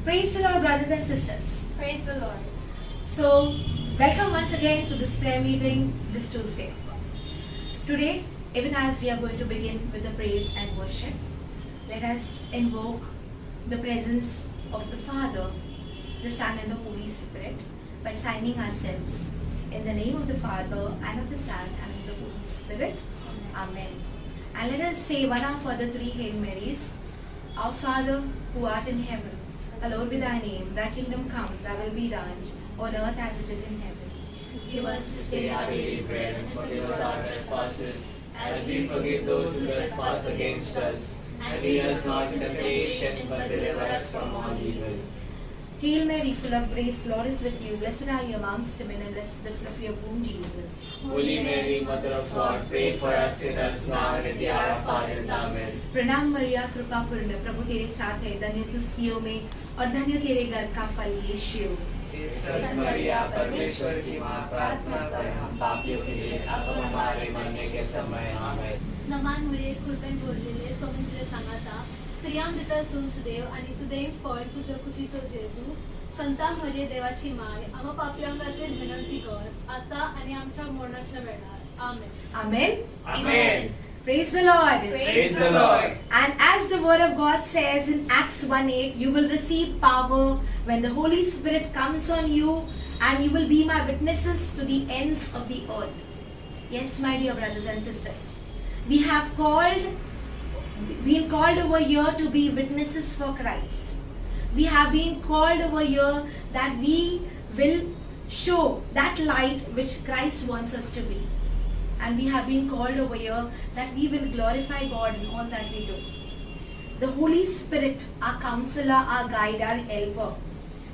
Praise the Lord, brothers and sisters. Praise the Lord. So, welcome once again to this prayer meeting this Tuesday. Today, even as we are going to begin with the praise and worship, let us invoke the presence of the Father, the Son and the Holy Spirit by signing ourselves in the name of the Father and of the Son and of the Holy Spirit. Amen. And let us say one after the three Hail Marys. Our Father, who art in heaven, hallowed be thy name. Thy kingdom come, thy will be done, on earth as it is in heaven. Give us this day our daily bread, and forgive us our trespasses, as we forgive those who trespass against us. And lead us not into temptation, but deliver us from all evil. Hail Mary, full of grace, Lord is with you. Blessed are you amongst women, and blessed is the fruit of your womb, Jesus. Holy Mary, Mother of God, pray for us sinners now and at the hour of our death. Amen. प्रणाम मरिया, कृपा पूर्ण, प्रभु तेरे साथ है, धन्य तू स्त्रियों में और धन्य तेरे गर्भ का फल यीशु। सच मरिया, परमेश्वर की माँ, प्रार्थना कर हम पापियों के लिए, अब हमारे मरने के समय। आमेन. नमान मुळे कृपेन बोललेले सोमी तुले सांगाता स्त्रियां भितर तूं सुदैव आणि सुदैव फळ तुझ्या कुशीचो जेजू संता मरिये देवाची माय आम्हा पापियां खातीर विनंती कर आता आणि आमच्या मरणाच्या वेळार. आमेन. Amen. Amen. Praise the Lord. Praise the Lord. And as the word of God says in Acts 1:8, you will receive power when the Holy Spirit comes on you, and you will be my witnesses to the ends of the earth. Yes, my dear brothers and sisters, we have been called over here to be witnesses for Christ. We have been called over here that we will show that light which Christ wants us to be. And we have been called over here that we will glorify God in all that we do. The Holy Spirit, our counselor, our guide, our helper.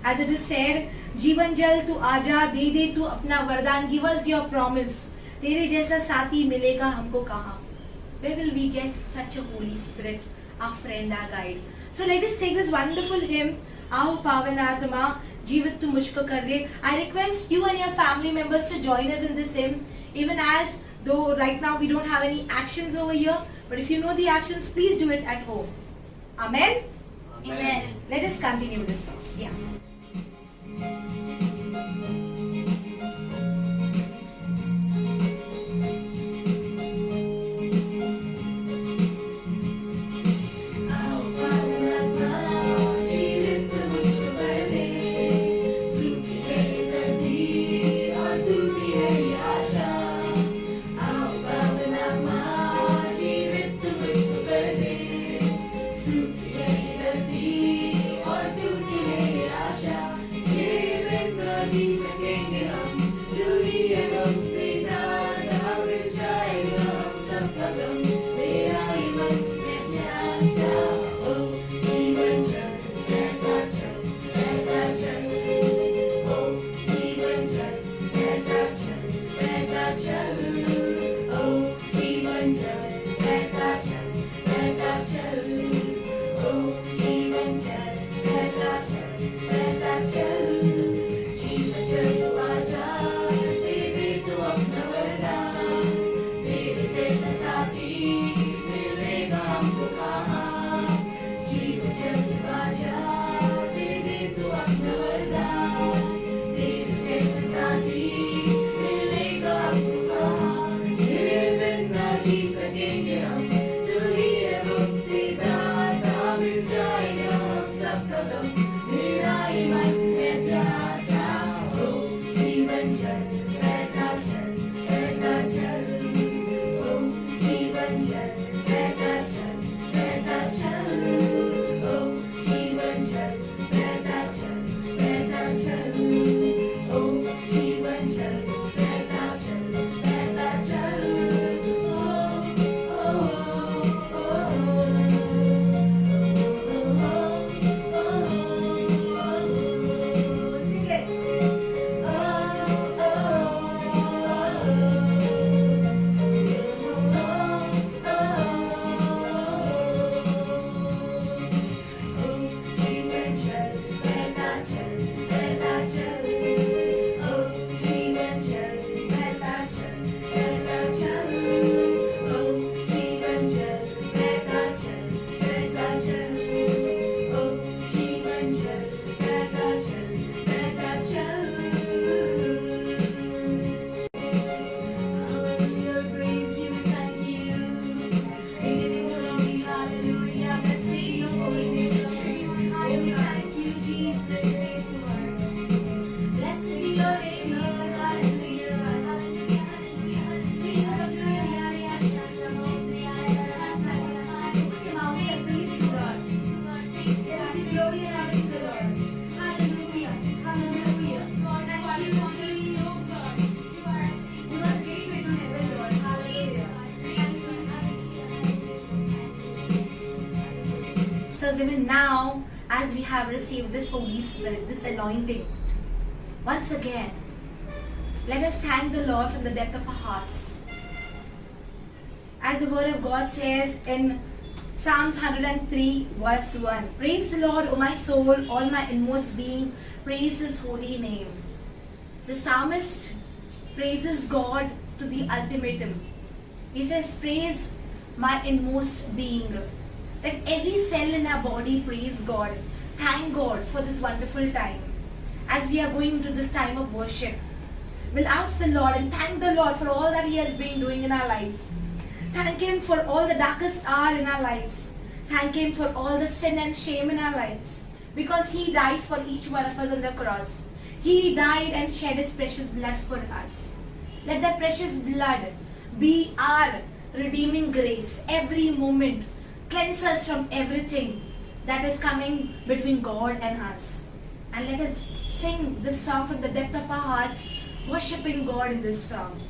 As it is said, जीवन जल तू आजा, दे तू अपना वरदान, give us your promise. तेरे जैसा साथी मिलेगा हमको कहाँ? Where will we get such a Holy Spirit, our friend, our guide? So let us take this wonderful hymn, आओ पावन आत्मा, जीवित तू मुझको कर दे. I request you and your family members to join us in this hymn, even as though right now we don't have any actions over here, but if you know the actions, please do it at home. Amen? Amen. Let us continue this song. Yeah. sisters, even now, as we have received this Holy Spirit, this anointing, once again, let us thank the Lord from the depth of our hearts. As the word of God says in Psalms 103 verse 1, praise the Lord, O my soul, all my inmost being, praise His holy name. The psalmist praises God to the ultimatum. He says, praise my inmost being. Let every cell in our body praise God. Thank God for this wonderful time. As we are going into this time of worship, we'll ask the Lord and thank the Lord for all that He has been doing in our lives. Thank Him for all the darkest hour in our lives. Thank Him for all the sin and shame in our lives. Because He died for each one of us on the cross. He died and shed His precious blood for us. Let that precious blood be our redeeming grace every moment. Cleanse us from everything that is coming between God and us. And let us sing this song from the depth of our hearts, worshipping God in this song.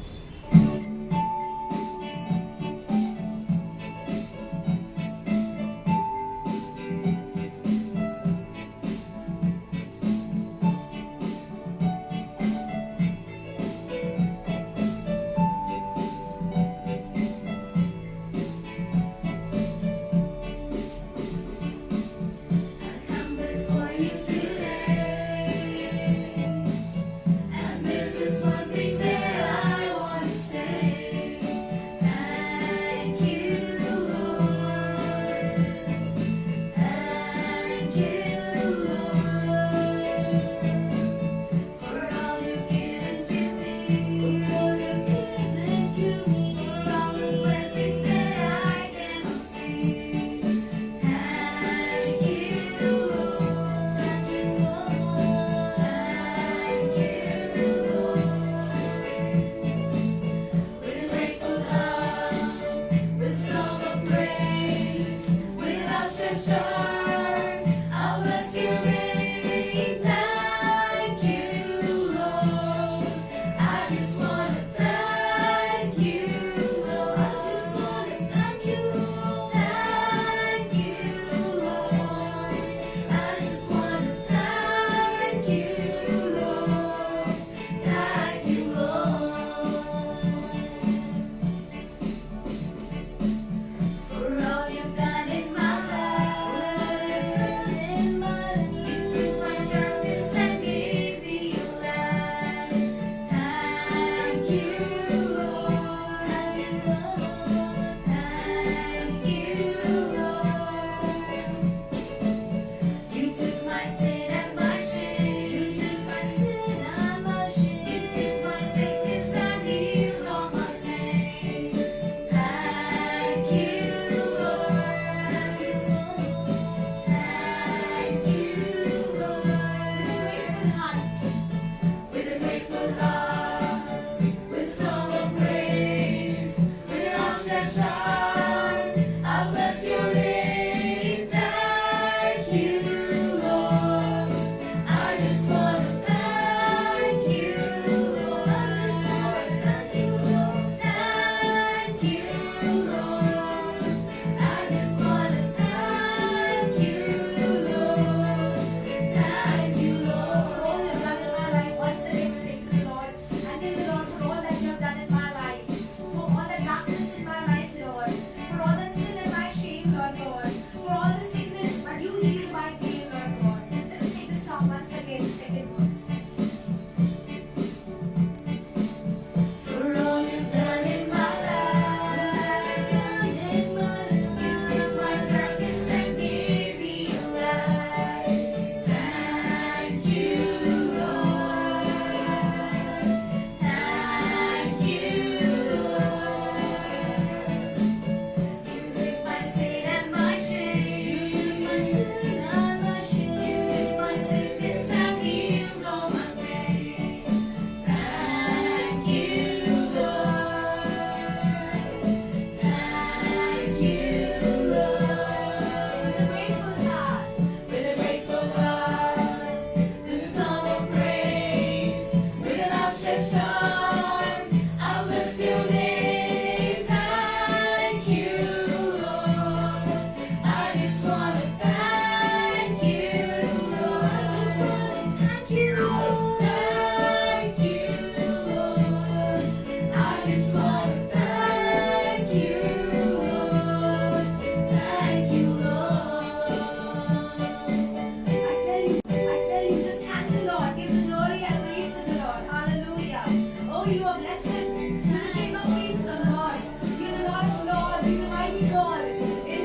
Just one thing that I want.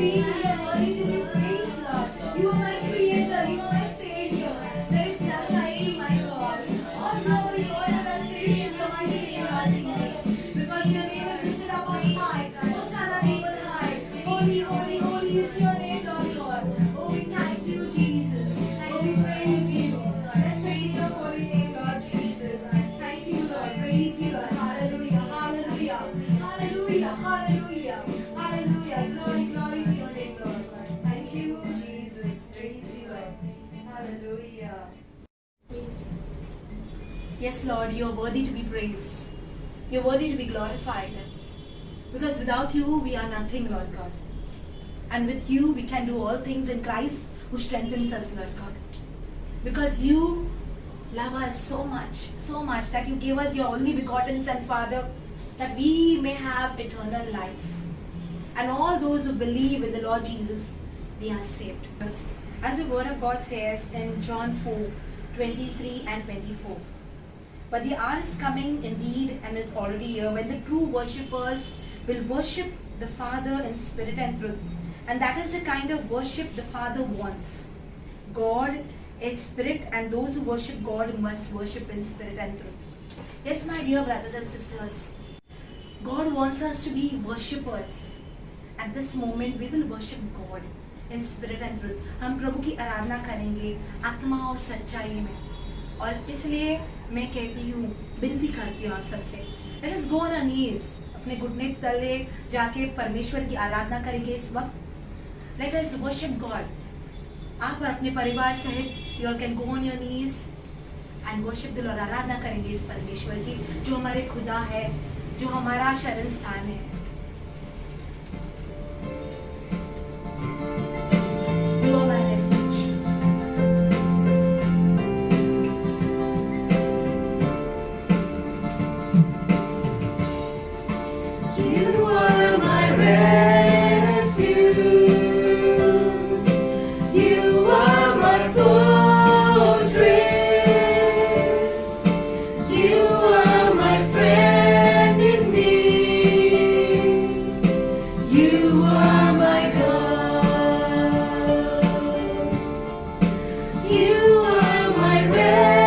be, you are worthy to be praised, Lord. You are my creator, you are my savior. There is none like you, my God. All glory, honor and praise in your mighty name, Lord Jesus. Because your name is lifted up on high. Hosanna be on high. Holy, holy, holy is your name, Lord God. Oh, we thank you, Jesus. Oh, we praise you. Blessed be your holy name, Lord Jesus. Thank you, Lord. Praise you, Lord. Hallelujah, hallelujah, hallelujah, hallelujah, hallelujah. Glory, glory to your name, Lord. Thank you, Jesus. Praise you, Lord. Hallelujah. Yes, Lord, you are worthy to be praised. You are worthy to be glorified. Because without you, we are nothing, Lord God. And with you, we can do all things in Christ who strengthens us, Lord God. Because you love us so much that you gave us your only begotten Son, Father, that we may have eternal life. And all those who believe in the Lord Jesus, they are saved. As the word of God says in John 4:23 and 24. But the hour is coming indeed and is already here when the true worshippers will worship the Father in spirit and truth. And that is the kind of worship the Father wants. God is spirit, and those who worship God must worship in spirit and truth. Yes, my dear brothers and sisters, God wants us to be worshippers. At this moment, we will worship God in spirit and truth. हम प्रभु की आराधना करेंगे आत्मा और सच्चाई में. और इसलिए मैं कहती हूँ, विनती करती हूँ आप सबसे, let us go on our knees. अपने घुटने तले जाके परमेश्वर की आराधना करेंगे इस वक्त. Let us worship God. आप और अपने परिवार सहित you all can go on your knees and worship the Lord. आराधना करेंगे इस परमेश्वर की जो हमारे खुदा है, जो हमारा शरण स्थान है. You are my refuge. You are my refuge. You are my fortress. You are my friend in need. You are my God. You are my refuge.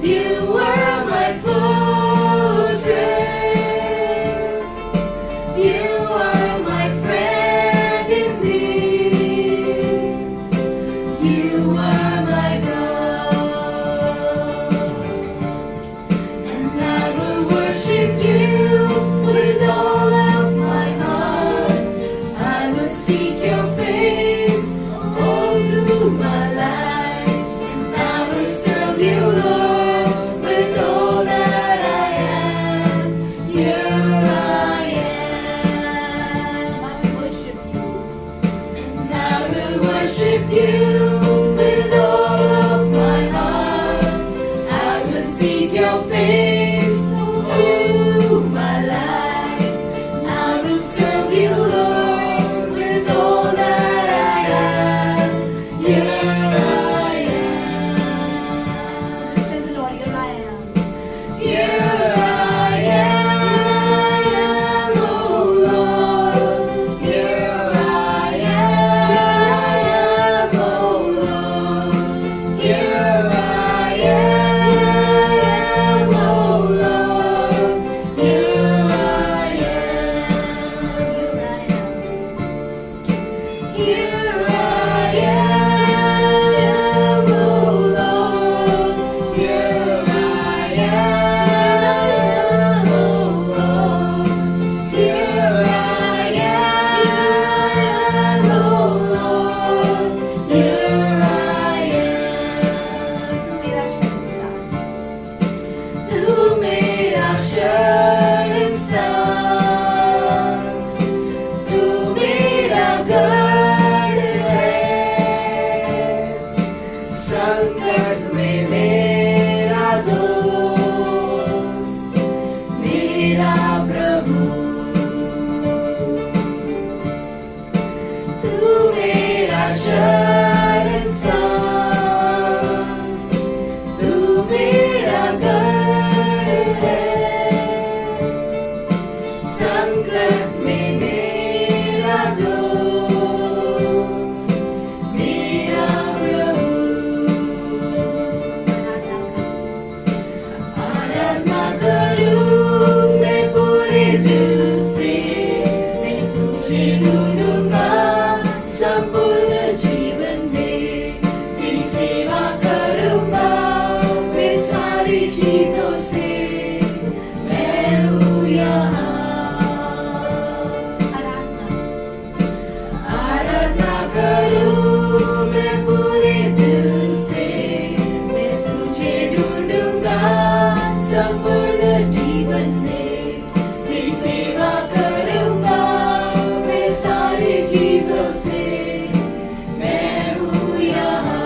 You are my fortress. You are my friend in need. You are my God. And I will worship you with all of my heart. I will seek your face all through my life. And I will serve you, Lord, with all that I am. Here I am. I will worship you. And I will worship you with all of my heart. I will seek your face through my life. I will serve you, Lord, with all that I am. Here I am. Say the Lord, here I am. Here I am, oh Lord. Here I am, oh कर में मेरा दोस्त, मेरा प्रभु। आराधना करूं मैं पूरे दिल से, मैं तुझे ढूंढूंगा संपूर्ण जीवन में, तेरी सेवा करूंगा मैं सारी चीजों से, मैं हूँ यहाँ। आराधना करूं मैं पूरे दिल से, मैं तुझे ढूंढूंगा संपूर्ण जीवन से, तेरी सेवा करूंगा मैं सारी चीजों से, मैं हूँ यहाँ।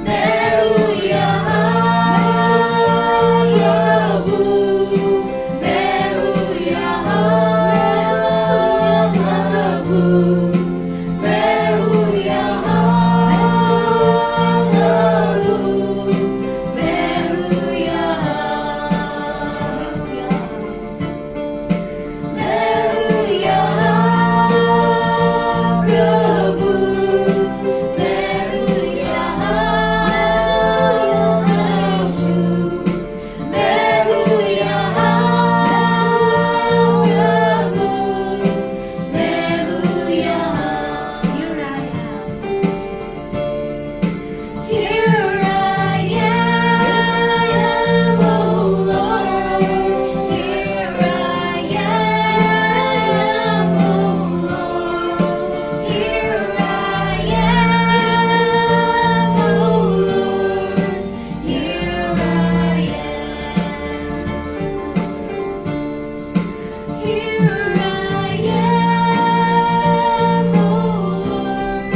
मैं हूँ यहाँ प्रभु, मैं हूँ यहाँ प्रभु, मैं हूँ यहाँ प्रभु, मैं हूँ यहाँ। मैं हूँ यहाँ प्रभु, मैं हूँ यहाँ यीशु, मैं हूँ यहाँ प्रभु, मैं हूँ यहाँ। Here I am. Here I am, oh Lord. Here I am, oh Lord. Here I am, oh Lord. Here I am. Here I am, oh Lord.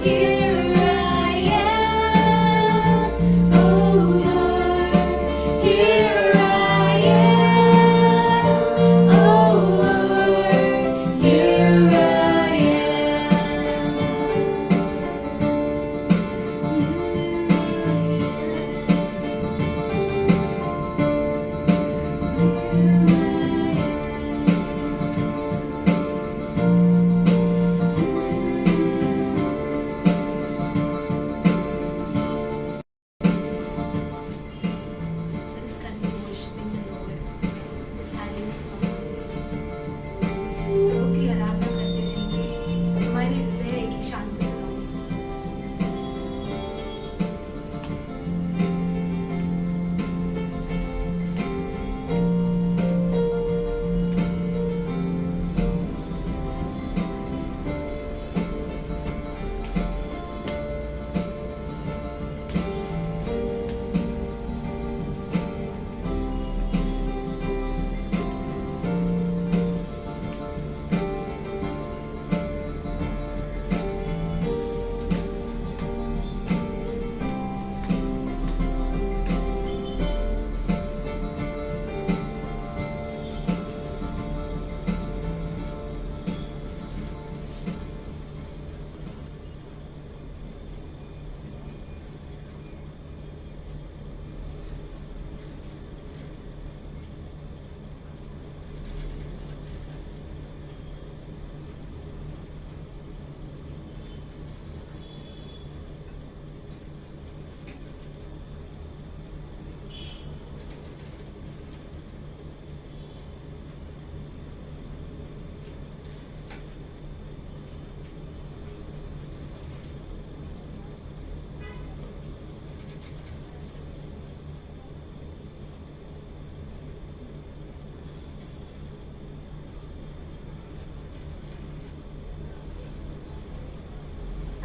Here I am, oh Lord. Here I am, oh Lord. Here I Let us continue worshiping the Lord in the silence of our hearts. प्रभु की आराधना करते रहेंगे, हमारे हृदय की शांति बनाओ।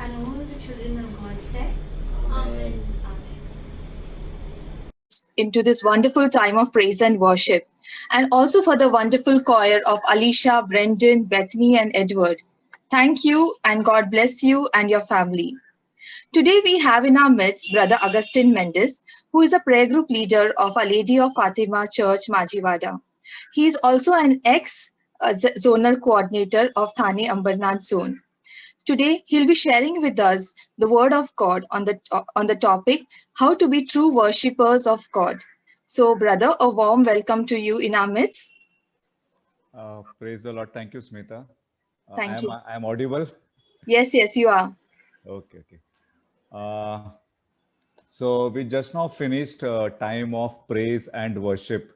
And all the children of God said, Amen. Amen. Into this wonderful time of praise and worship, and also for the wonderful choir of Alicia, Brendan, Bethany, and Edward. Thank you, and God bless you and your family. Today we have in our midst Brother Augustine Mendes, who is a prayer group leader of Our Lady of Fatima Church, Majivada. He is also an ex-zonal coordinator of Thane Ambarnath Zone. Today, he'll be sharing with us the word of God on the topic, how to be true worshippers of God. So, brother, a warm welcome to you in our midst. Praise the Lord. Thank you, Smita. Thank you. I am audible. Yes, yes, you are. Okay, okay. So we just now finished time of praise and worship.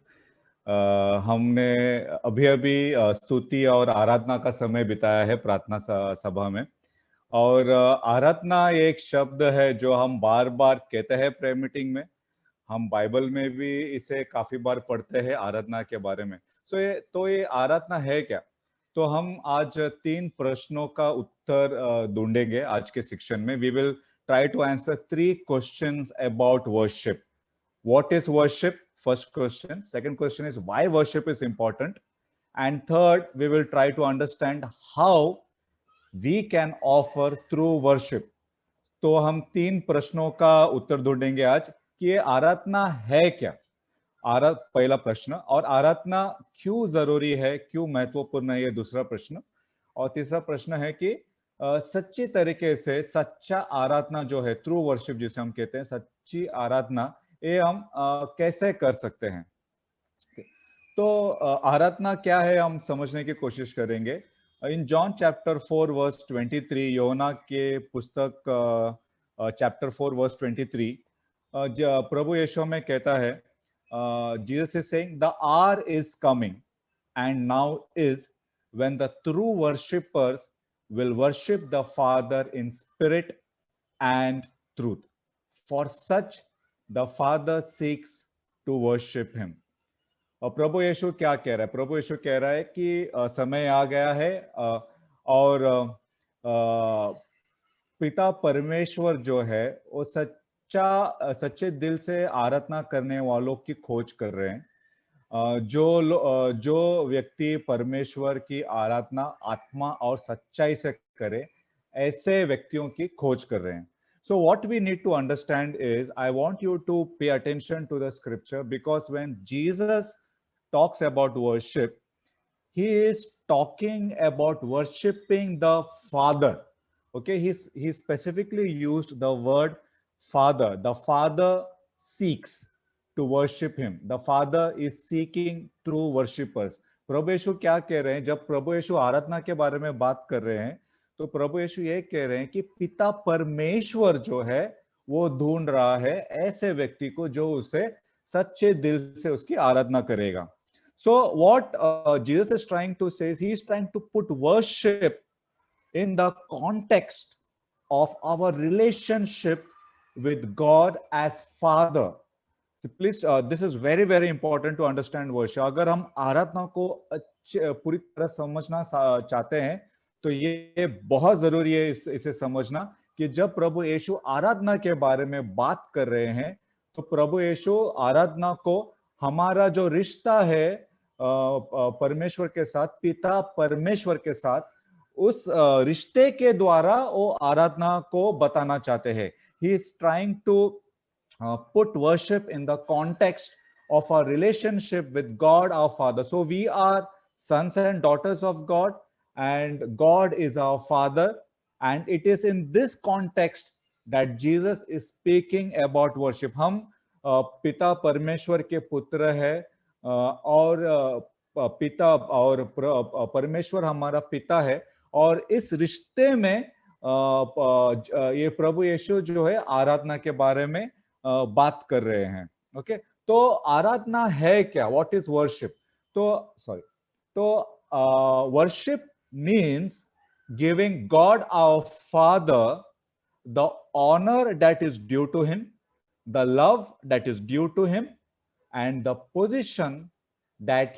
हमने अभी अभी स्तुति और आराधना का समय बिताया है प्रार्थना सभा में। और आराधना एक शब्द है जो हम बार बार कहते हैं प्रेयर मीटिंग में। हम बाइबल में भी इसे काफी बार पढ़ते हैं आराधना के बारे में। तो ये आराधना है क्या? तो हम आज 3 प्रश्नों का उत्तर ढूंढेंगे आज के सेक्शन में। We will try to answer 3 questions about worship. What is worship? First question. Second question is why worship is important. And third, we will try to understand how we can offer through worship. तो हम 3 प्रश्नों का उत्तर ढूंढेंगे आज कि ये आराधना है क्या? पहला प्रश्न। और आराधना क्यों जरूरी है, क्यों महत्वपूर्ण है, ये दूसरा प्रश्न। और तीसरा प्रश्न है कि सच्ची तरीके से सच्चा आराधना जो है, ट्रू वर्शिप जिसे हम कहते हैं, सच्ची आराधना, ये हम कैसे कर सकते हैं। तो आराधना क्या है हम समझने की कोशिश करेंगे। इन जॉन चैप्टर 4 वर्स 23, योना के पुस्तक चैप्टर 4 वर्स 23, प्रभु यीशु में कहता है, Jesus is saying the our is coming and now is when the true worshippers will worship the Father in spirit and truth. For such the Father seeks to worship him. और प्रभु यीशु क्या कह रहा है? प्रभु यीशु कह रहा है कि समय आ गया है और पिता परमेश्वर जो है वो सच्चे दिल से आराधना करने वालों की खोज कर रहे हैं। जो व्यक्ति परमेश्वर की आराधना आत्मा और सच्चाई से करे, ऐसे व्यक्तियों की खोज कर रहे हैं। So what we need to understand is, I want you to pay attention to the scripture, because when Jesus talks about worship, he is talking about worshiping the Father. Okay, he specifically used the word Father. The Father seeks to worship him. The Father is seeking true worshippers. प्रभु यीशु क्या कह रहे हैं? जब प्रभु यीशु आराधना के बारे में बात कर रहे हैं, तो प्रभु यीशु ये कह रहे हैं कि पिता परमेश्वर जो है वो ढूंढ रहा है ऐसे व्यक्ति को जो उसे सच्चे दिल से उसकी आराधना करेगा। So what Jesus is trying to say is, he is trying to put worship in the context of our relationship with God as Father. So please, this is very, very important to understand worship. अगर हम आराधना को पूरी तरह समझना चाहते हैं, तो ये बहुत जरूरी है इसे समझना कि जब प्रभु यीशु आराधना के बारे में बात कर रहे हैं, तो प्रभु यीशु आराधना को हमारा जो रिश्ता है परमेश्वर के साथ, पिता परमेश्वर के साथ, उस रिश्ते के द्वारा वो आराधना को बताना चाहते हैं। He is trying to put worship in the context of our relationship with God our Father. So we are sons and daughters of God, and God is our Father, and it is in this context that Jesus is speaking about worship. हम पिता परमेश्वर के पुत्र है और पिता और परमेश्वर हमारा पिता है, और इस रिश्ते में ये प्रभु यीशु जो है आराधना के बारे में बात कर रहे हैं। ओके, तो आराधना है क्या? What is worship? तो worship means giving God our father the honour that is due to him, the love that is due to him, and the position that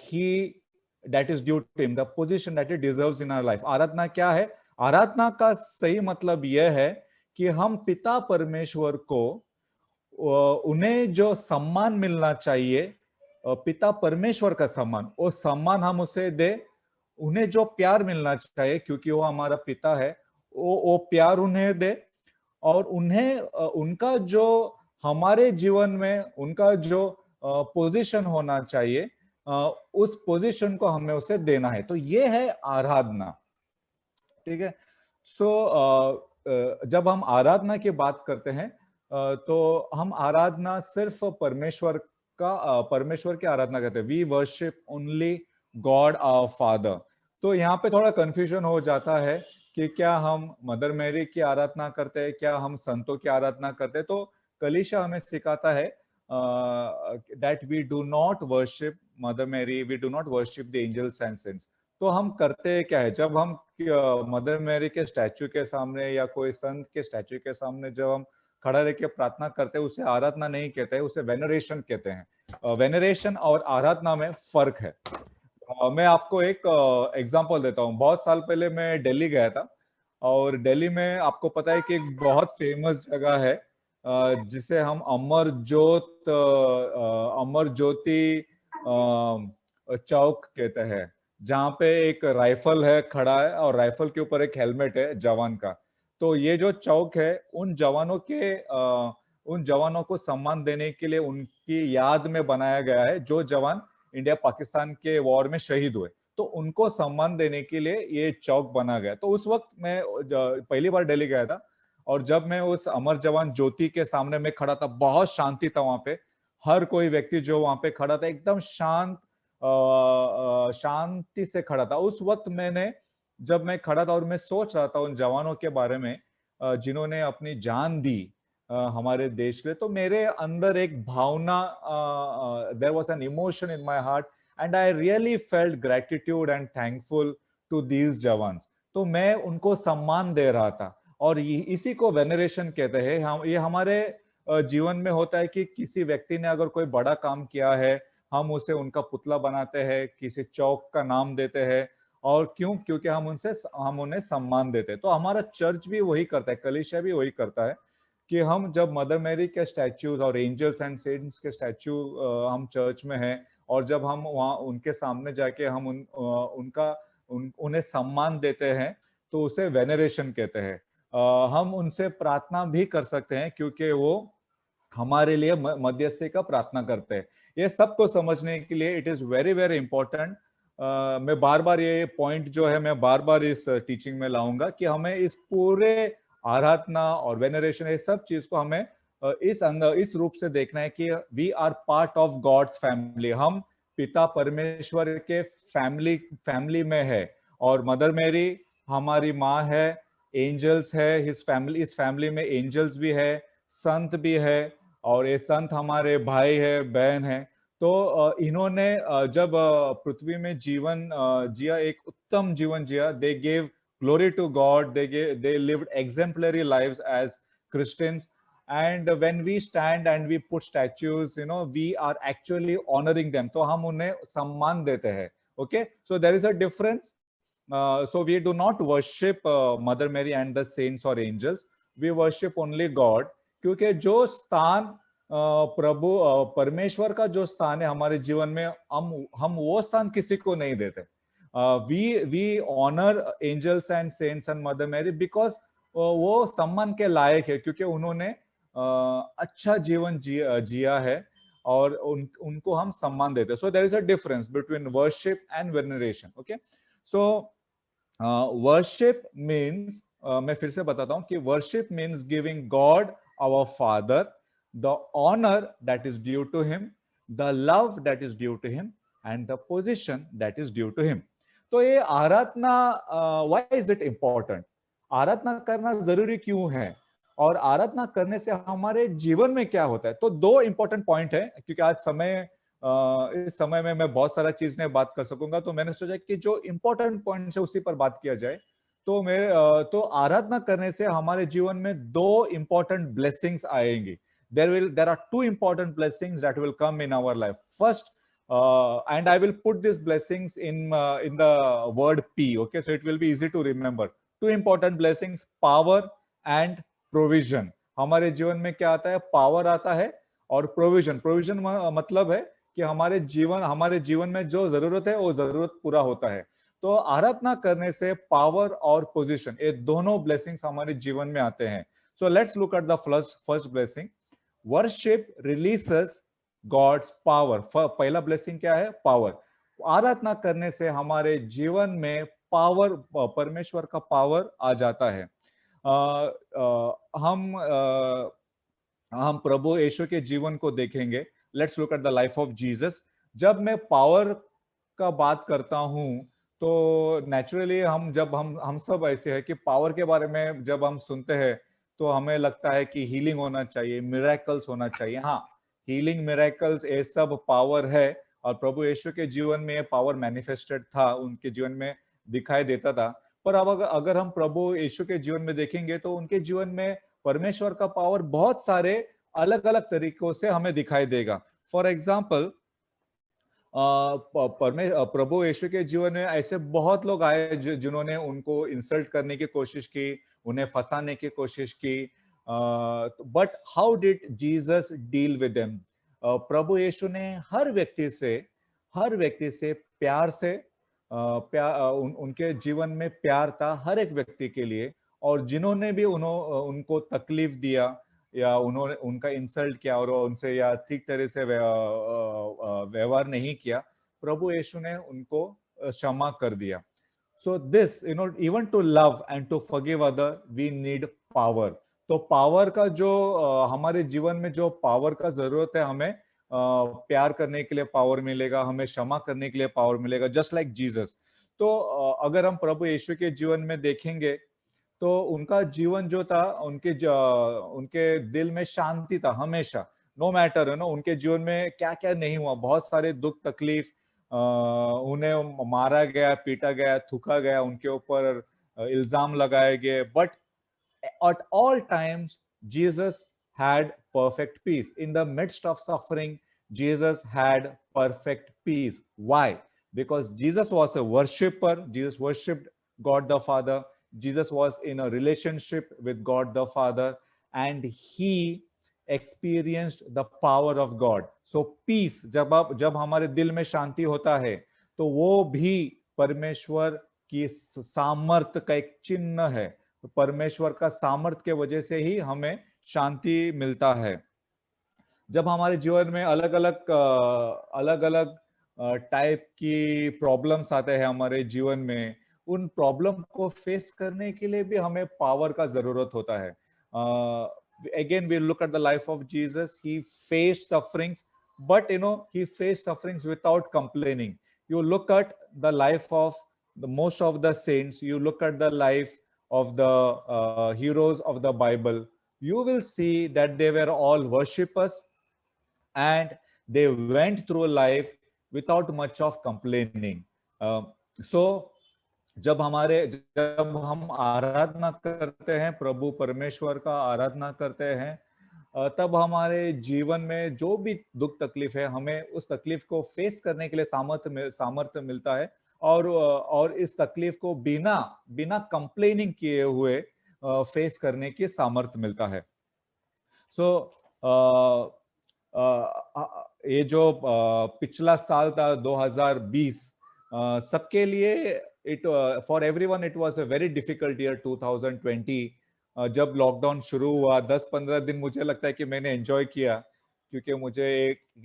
is due to him, the position that he deserves in our life. आराधना क्या है? आराधना का सही मतलब यह है कि हम पिता परमेश्वर को उन्हें जो सम्मान मिलना चाहिए, पिता परमेश्वर का सम्मान, वो सम्मान हम उसे दे। उन्हें जो प्यार मिलना चाहिए, क्योंकि वो हमारा पिता है, वो प्यार उन्हें दे, और उन्हें उनका जो हमारे जीवन में उनका जो पोजीशन होना चाहिए, उस पोजीशन को हमें उसे देना है। तो ये है आराधना। ठीक है। जब हम आराधना की बात करते हैं, तो हम आराधना सिर्फ परमेश्वर का परमेश्वर की आराधना करते हैं, we worship only God our father. तो यहाँ पे थोड़ा कंफ्यूजन हो जाता है कि क्या हम मदर मैरी की आराधना करते हैं, क्या हम संतों की आराधना करते हैं। तो कलीसिया हमें सिखाता है that we do not worship Mother Mary, we do not worship the angels and saints। तो हम करते क्या है, जब हम मदर मैरी के स्टैचू के सामने या कोई संत के स्टैचू के सामने जब हम खड़ा रह के प्रार्थना करते हैं, उसे आराधना नहीं कहते हैं, उसे वेनरेशन कहते हैं। वेनरेशन और आराधना में फर्क है। मैं आपको एक एग्जांपल देता हूँ। बहुत साल पहले मैं दिल्ली गया था, और दिल्ली में आपको पता है कि एक बहुत फेमस जगह है जिसे हम अमर ज्योति चौक कहते हैं, जहाँ पे एक राइफल है खड़ा है और राइफल के ऊपर एक हेलमेट है जवान का। तो ये जो चौक है उन जवानों को सम्मान देने के लिए, उनकी याद में बनाया गया है, जो जवान इंडिया पाकिस्तान के वॉर में शहीद हुए। तो उनको सम्मान देने के लिए ये चौक बना गया। तो उस वक्त मैं पहली बार दिल्ली गया था, और जब मैं उस अमर जवान ज्योति के सामने में खड़ा था, बहुत शांति था वहां पे। हर कोई व्यक्ति जो वहां पे खड़ा था एकदम शांति से खड़ा था। उस वक्त जब मैं खड़ा था और मैं सोच रहा था उन जवानों के बारे में जिन्होंने अपनी जान दी हमारे देश के लिए, तो मेरे अंदर एक भावना, there was an emotion in my heart and I really felt gratitude and thankful to these jawans. तो मैं उनको सम्मान दे रहा था, और इसी को वेनरेशन कहते हैं। हम ये हमारे जीवन में होता है कि किसी व्यक्ति ने अगर कोई बड़ा काम किया है, हम उसे उनका पुतला बनाते हैं, किसी चौक का नाम देते हैं, और क्योंकि हम उन्हें सम्मान देते हैं। तो हमारा चर्च भी वही करता है, कलीसिया भी वही करता है कि हम जब मदर मैरी के स्टैच्यूज और एंजल्स एंड सेंट्स के स्टैच्यू हम चर्च में हैं, और जब हम वहाँ उनके सामने जाके हम उन्हें सम्मान देते हैं, तो उसे वेनरेशन कहते हैं। हम उनसे प्रार्थना भी कर सकते हैं, क्योंकि वो हमारे लिए मध्यस्थी का प्रार्थना करते हैं। ये सबको समझने के लिए it is very very important. मैं बार बार ये पॉइंट जो है मैं बार बार इस टीचिंग में लाऊंगा कि हमें इस पूरे आराधना और वेनरेशन, ये सब चीज को हमें इस रूप से देखना है कि we are part of God's family. हम पिता परमेश्वर के फैमिली में है, और मदर मैरी हमारी माँ है, एंजल्स है इस फैमिली में एंजल्स भी है, संत भी है, और ये संत हमारे भाई है, बहन है। तो इन्होंने जब पृथ्वी में जीवन जिया, एक उत्तम जीवन जिया, they gave glory to God, they lived exemplary lives as Christians, and when we stand and we put statues, we are actually honoring them। तो हम उन्हें सम्मान देते हैं। Okay, so there is a difference। So we do not worship Mother Mary and the saints or angels, we worship only God। क्योंकि जो स्थान परमेश्वर का जो स्थान है हमारे जीवन में, हम वो स्थान किसी को नहीं देते। we honor angels and saints and Mother Mary because वो सम्मान के लायक है, क्योंकि उन्होंने अच्छा जीवन जिया है, और उनको हम सम्मान देते हैं। So there is a difference between worship and veneration। Okay, so worship means, मैं फिर से बताता हूँ कि worship means giving God our Father the honor that is due to him, the love that is due to him, and the position that is due to him। तो ये आराधना, why is it important? आराधना करना जरूरी क्यों है, और आराधना करने से हमारे जीवन में क्या होता है? तो दो इंपॉर्टेंट पॉइंट है, क्योंकि आज इस समय में मैं बहुत सारा चीज नहीं बात कर सकूंगा, तो मैंने सोचा कि जो इंपॉर्टेंट पॉइंट है उसी पर बात किया जाए। तो आराधना करने से हमारे जीवन में दो इंपॉर्टेंट ब्लेसिंग्स आएंगी। there are two important blessings that will come in our life. First, and I will put these blessings in the word P। Okay, so it will be easy to remember। Two important blessings, power and provision। हमारे जीवन में क्या आता है? Power आता है और provision. Provision मतलब है कि हमारे जीवन में जो जरूरत है वो जरूरत पूरा होता है। तो आराधना करने से पावर और पोजीशन, ये दोनों ब्लेसिंग्स हमारे जीवन में आते हैं। So let's look at the first blessing. Worship releases God's power. पहला ब्लेसिंग क्या है? पावर। आराधना करने से हमारे जीवन में पावर, परमेश्वर का पावर आ जाता है। हम प्रभु यीशु के जीवन को देखेंगे। Let's look at the life of Jesus. जब मैं पावर का बात करता हूं तो नेचुरली हम सब ऐसे हैं कि पावर के बारे में जब हम सुनते हैं तो हमें लगता है कि हीलिंग होना चाहिए, मिरेकल्स होना चाहिए. हाँ, हीलिंग, मिरेकल्स ये सब पावर है और प्रभु यीशु के जीवन में ये पावर मैनिफेस्टेड था, उनके जीवन में दिखाई देता था. पर अब अगर हम प्रभु यीशु के जीवन में देखेंगे तो उनके जीवन में परमेश्वर का पावर बहुत सारे अलग अलग तरीकों से हमें दिखाई देगा. फॉर एग्जाम्पल, प्रभु यीशु के जीवन में ऐसे बहुत लोग आए जिन्होंने उनको इंसल्ट करने की कोशिश की, उन्हें फंसाने की कोशिश की. But how did Jesus deal with them? प्रभु यीशु ने हर व्यक्ति से प्यार से उनके जीवन में प्यार था हर एक व्यक्ति के लिए. और जिन्होंने भी उनको तकलीफ दिया या उन्होंने उनका इंसल्ट किया और उनसे या ठीक तरह से व्यवहार नहीं किया, प्रभु यीशु ने उनको क्षमा कर दिया. So this even to love and to forgive other we need power. तो पावर का जो हमारे जीवन में जो पावर का जरूरत है, हमें प्यार करने के लिए पावर मिलेगा, हमें क्षमा करने के लिए पावर मिलेगा, जस्ट लाइक जीसस. तो अगर हम प्रभु यीशु के जीवन में देखेंगे तो उनका जीवन जो था, उनके दिल में शांति था हमेशा, नो मैटर उनके जीवन में क्या क्या नहीं हुआ. बहुत सारे दुख तकलीफ, उन्हें मारा गया, पीटा गया, थूका गया, उनके ऊपर इल्जाम लगाए गए, but at all times Jesus had perfect peace. In the midst of suffering, Jesus had perfect peace. Why? Because Jesus was a worshipper. Jesus worshipped God the Father. Jesus was in a relationship with God the Father, and he experienced the power of God. So peace, जब हमारे दिल में शांति होता है तो वो भी परमेश्वर की सामर्थ्य का एक चिन्ह है. तो परमेश्वर का सामर्थ्य के वजह से ही हमें शांति मिलता है. जब हमारे जीवन में अलग अलग टाइप की प्रॉब्लम्स आते हैं हमारे जीवन में, उन प्रॉब्लम को फेस करने के लिए भी हमें पावर का जरूरत होता है. Again, we look at the life of Jesus. He faced sufferings, but he faced sufferings without complaining. You look at the life of most of the saints, you look at the life of the heroes of the Bible, you will see that they were all worshippers and they went through life without much of complaining. So जब हम आराधना करते हैं, प्रभु परमेश्वर का आराधना करते हैं, तब हमारे जीवन में जो भी दुख तकलीफ है, हमें उस तकलीफ को फेस करने के लिए सामर्थ्य मिलता है और इस तकलीफ को बिना कंप्लेनिंग किए हुए फेस करने की सामर्थ्य मिलता है. सो ये जो पिछला साल था 2020, सबके लिए for everyone it was a very difficult year 2020. जब लॉकडाउन शुरू हुआ 10-15 दिन मुझे लगता है कि मैंने एंजॉय किया, क्योंकि मुझे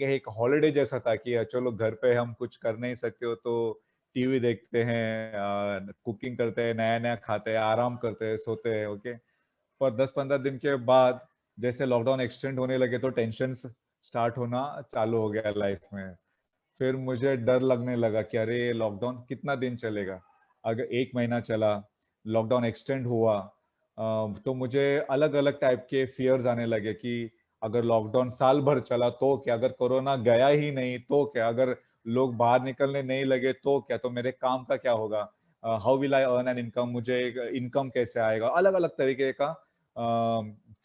एक हॉलिडे जैसा था कि चलो घर पे हम कुछ कर नहीं सकते हो तो टीवी देखते हैं, कुकिंग करते हैं, नया नया खाते हैं, आराम करते हैं, सोते हैं. ओके, पर 10-15 दिन के बाद जैसे लॉकडाउन एक्सटेंड होने लगे तो टेंशन स्टार्ट होना चालू हो गया लाइफ में. फिर मुझे डर लगने लगा कि अरे लॉकडाउन कितना दिन चलेगा. अगर 1 महीना चला, लॉकडाउन एक्सटेंड हुआ, तो मुझे अलग अलग टाइप के फियर्स आने लगे कि अगर लॉकडाउन साल भर चला तो क्या, अगर कोरोना गया ही नहीं तो क्या, अगर लोग बाहर निकलने नहीं लगे तो क्या, तो मेरे काम का क्या होगा, how will I earn an income, मुझे इनकम कैसे आएगा. अलग अलग तरीके का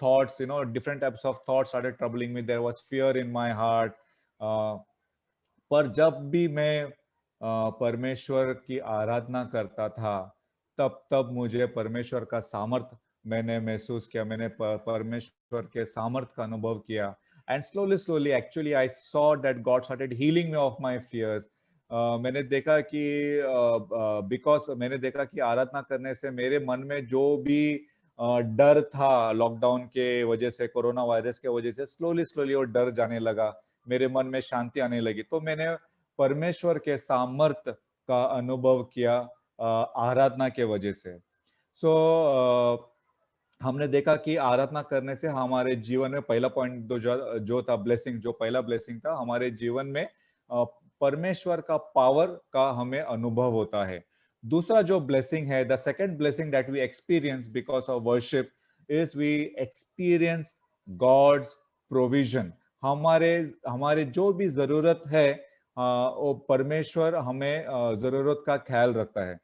thoughts, different types of thoughts started troubling me. There was fear in my heart. पर जब भी मैं परमेश्वर की आराधना करता था, तब मुझे परमेश्वर का सामर्थ्य मैंने महसूस किया, मैंने परमेश्वर के सामर्थ्य का अनुभव किया. And slowly actually I saw that God started healing me of my fears. मैंने देखा कि आराधना करने से मेरे मन में जो भी डर था लॉकडाउन के वजह से, कोरोना वायरस के वजह से, slowly वो डर जाने लगा, मेरे मन में शांति आने लगी. तो मैंने परमेश्वर के सामर्थ्य का अनुभव किया आराधना के वजह से. सो हमने देखा कि आराधना करने से हमारे जीवन में पहला पॉइंट जो था ब्लेसिंग, जो पहला ब्लेसिंग था हमारे जीवन में परमेश्वर का पावर का हमें अनुभव होता है। दूसरा जो ब्लेसिंग है, the second blessing that we experience because of worship is we experience God's provision. हमारे हमारे जो भी जरूरत है वो परमेश्वर हमें जरूरत का ख्याल रखता है।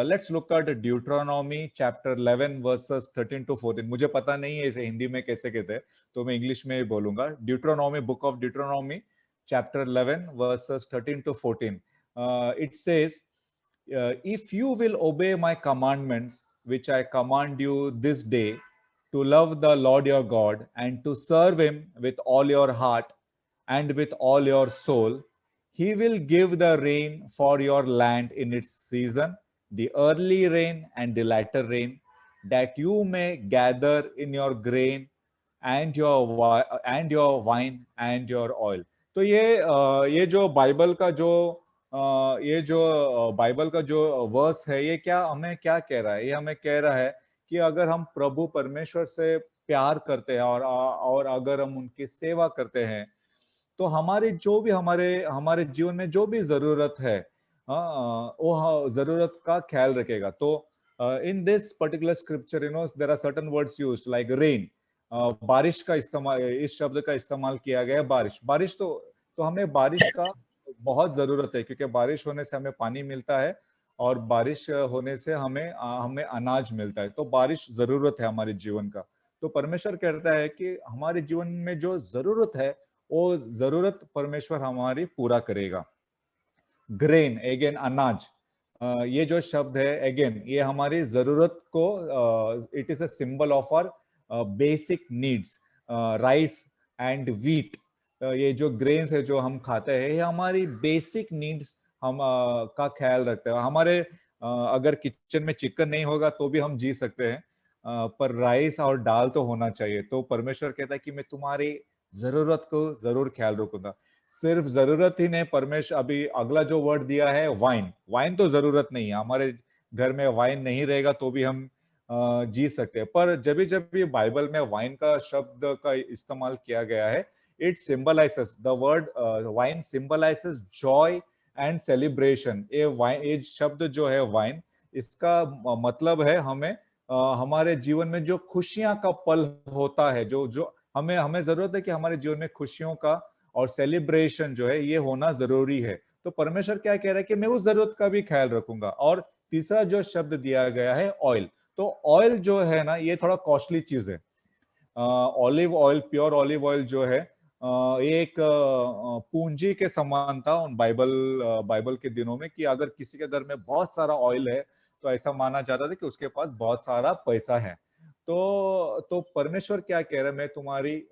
Let's look at Deuteronomy chapter 11 verses 13 to 14। मुझे पता नहीं है इसे हिंदी में कैसे कहते हैं, तो मैं इंग्लिश में ही बोलूंगा। ड्यूट्रोनॉमी, book of ड्यूट्रोनॉमी chapter 11 verses 13 to 14, it says, if you will obey my commandments which I command you this day, to love the Lord your God and to serve him with all your heart and with all your soul, he will give the rain for your land in its season, the early rain and the latter rain, that you may gather in your grain and your wine and your oil। तो ये जो Bible का जो Bible का जो verse है, ये क्या हमें क्या कह रहा है? ये हमें कह रहा है कि अगर हम प्रभु परमेश्वर से प्यार करते हैं और अगर हम उनकी सेवा करते हैं, तो हमारे जो भी हमारे जीवन में जो भी जरूरत है, वो जरूरत का ख्याल रखेगा। तो in this particular scripture, you know, there are certain words used like rain. बारिश का इस्तेमाल, इस शब्द का इस्तेमाल किया गया है। बारिश तो हमें बारिश का बहुत जरूरत है, क्योंकि बारिश होने से हमें पानी मिलता है और बारिश होने से हमें अनाज मिलता है। तो बारिश जरूरत है हमारे जीवन का। तो परमेश्वर कहता है कि हमारे जीवन में जो जरूरत है वो जरूरत परमेश्वर हमारी पूरा करेगा। ग्रेन, अगेन अनाज, ये जो शब्द है अगेन, ये हमारी जरूरत को, it is a symbol of our basic needs. Rice and wheat, ये जो ग्रेन्स है जो हम खाते हैं, ये हमारी बेसिक नीड्स हम का ख्याल रखते हैं। हमारे अगर किचन में चिकन नहीं होगा तो भी हम जी सकते हैं, पर राइस और दाल तो होना चाहिए। तो परमेश्वर कहता है कि मैं तुम्हारी जरूरत को जरूर ख्याल रखूंगा। सिर्फ जरूरत ही नहीं, परमेश्वर अभी अगला जो वर्ड दिया है वाइन तो जरूरत नहीं है। हमारे घर में वाइन नहीं रहेगा तो भी हम जी सकते हैं। पर जब भी बाइबल में वाइन का शब्द का इस्तेमाल किया गया है, it symbolizes, the word wine symbolizes Joy and celebration. ये शब्द जो है वाइन, इसका मतलब है हमें हमारे जीवन में जो खुशियां का पल होता है, जो हमें जरूरत है कि हमारे जीवन में खुशियों का और सेलिब्रेशन जो है ये होना जरूरी है। तो परमेश्वर क्या कह रहा है कि मैं उस जरूरत का भी ख्याल रखूंगा। और तीसरा जो शब्द दिया गया है ऑयल, तो ऑयल जो है ना, ये थोड़ा कॉस्टली चीज है। Olive oil, pure olive oil जो है, ये एक पूंजी के समान था उन बाइबल के दिनों में, कि अगर किसी के घर में बहुत सारा ऑयल है तो ऐसा माना जाता था कि उसके पास बहुत सारा पैसा है। तो परमेश्वर क्या कह रहा है, मैं तुम्हारी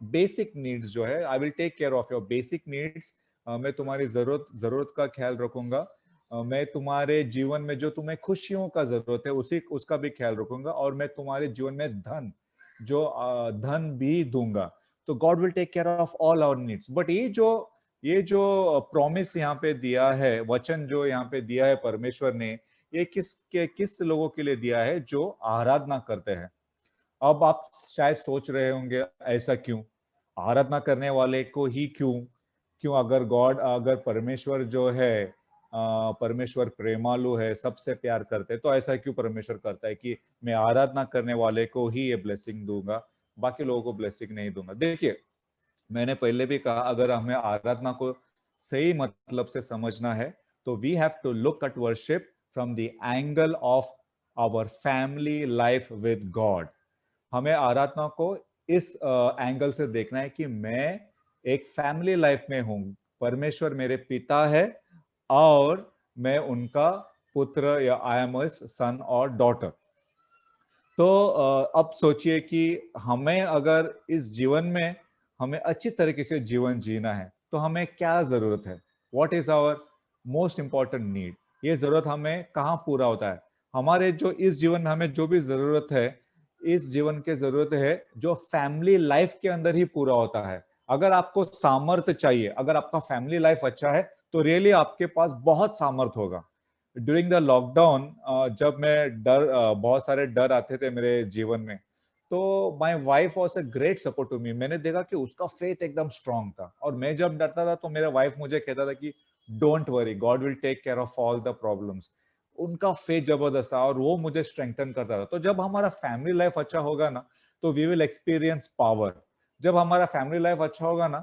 बेसिक नीड्स जो है, I will take care of your basic needs. मैं तुम्हारी जरूरत का ख्याल रखूंगा। मैं तुम्हारे जीवन में जो तुम्हें खुशियों का जरूरत है उसका भी ख्याल रखूंगा, और मैं तुम्हारे जीवन में धन भी दूंगा। तो God will take care of all our needs. But ये जो प्रॉमिस यहाँ पे दिया है, वचन जो यहाँ पे दिया है परमेश्वर ने, ये किस लोगों के लिए दिया है? जो आराधना करते हैं। अब आप शायद सोच रहे होंगे ऐसा क्यों, आराधना करने वाले को ही क्यों? अगर परमेश्वर जो है, परमेश्वर प्रेमालु है, सबसे प्यार करते हैं, तो ऐसा क्यों परमेश्वर करता है कि मैं आराधना करने वाले को ही ये ब्लेसिंग दूंगा, बाकी लोगों को ब्लेसिंग नहीं दूंगा? देखिए, मैंने पहले भी कहा, अगर हमें आराधना को सही मतलब से समझना है तो we have to look at worship from the angle of our family life with God. हमें आराधना को इस एंगल से देखना है कि मैं एक फैमिली लाइफ में हूं, परमेश्वर मेरे पिता है और मैं उनका पुत्र, या आई एम सन और डॉटर। तो अब सोचिए कि हमें अगर इस जीवन में हमें अच्छी तरीके से जीवन जीना है तो हमें क्या जरूरत है? What is our most important need? ये जरूरत हमें कहाँ पूरा होता है? हमारे जो इस जीवन में हमें जो भी जरूरत है, इस जीवन के जरूरत है जो फैमिली लाइफ के अंदर ही पूरा होता है। अगर आपको सामर्थ्य चाहिए, अगर आपका फैमिली लाइफ अच्छा है, तो रियली आपके पास बहुत सामर्थ्य होगा। ड्यूरिंग द लॉकडाउन जब मैं बहुत सारे डर आते थे मेरे जीवन में, तो my wife was a great support to me. मैंने देखा कि उसका फेथ एकदम स्ट्रांग था, और मैं जब डरता था तो मेरा वाइफ मुझे कहता था कि don't worry, God will take care of all the problems. उनका फेथ जबरदस्त था और वो मुझे स्ट्रेंथन करता था। तो जब हमारा फैमिली लाइफ अच्छा होगा ना, तो वी विल एक्सपीरियंस पावर। जब हमारा फैमिली लाइफ अच्छा होगा ना,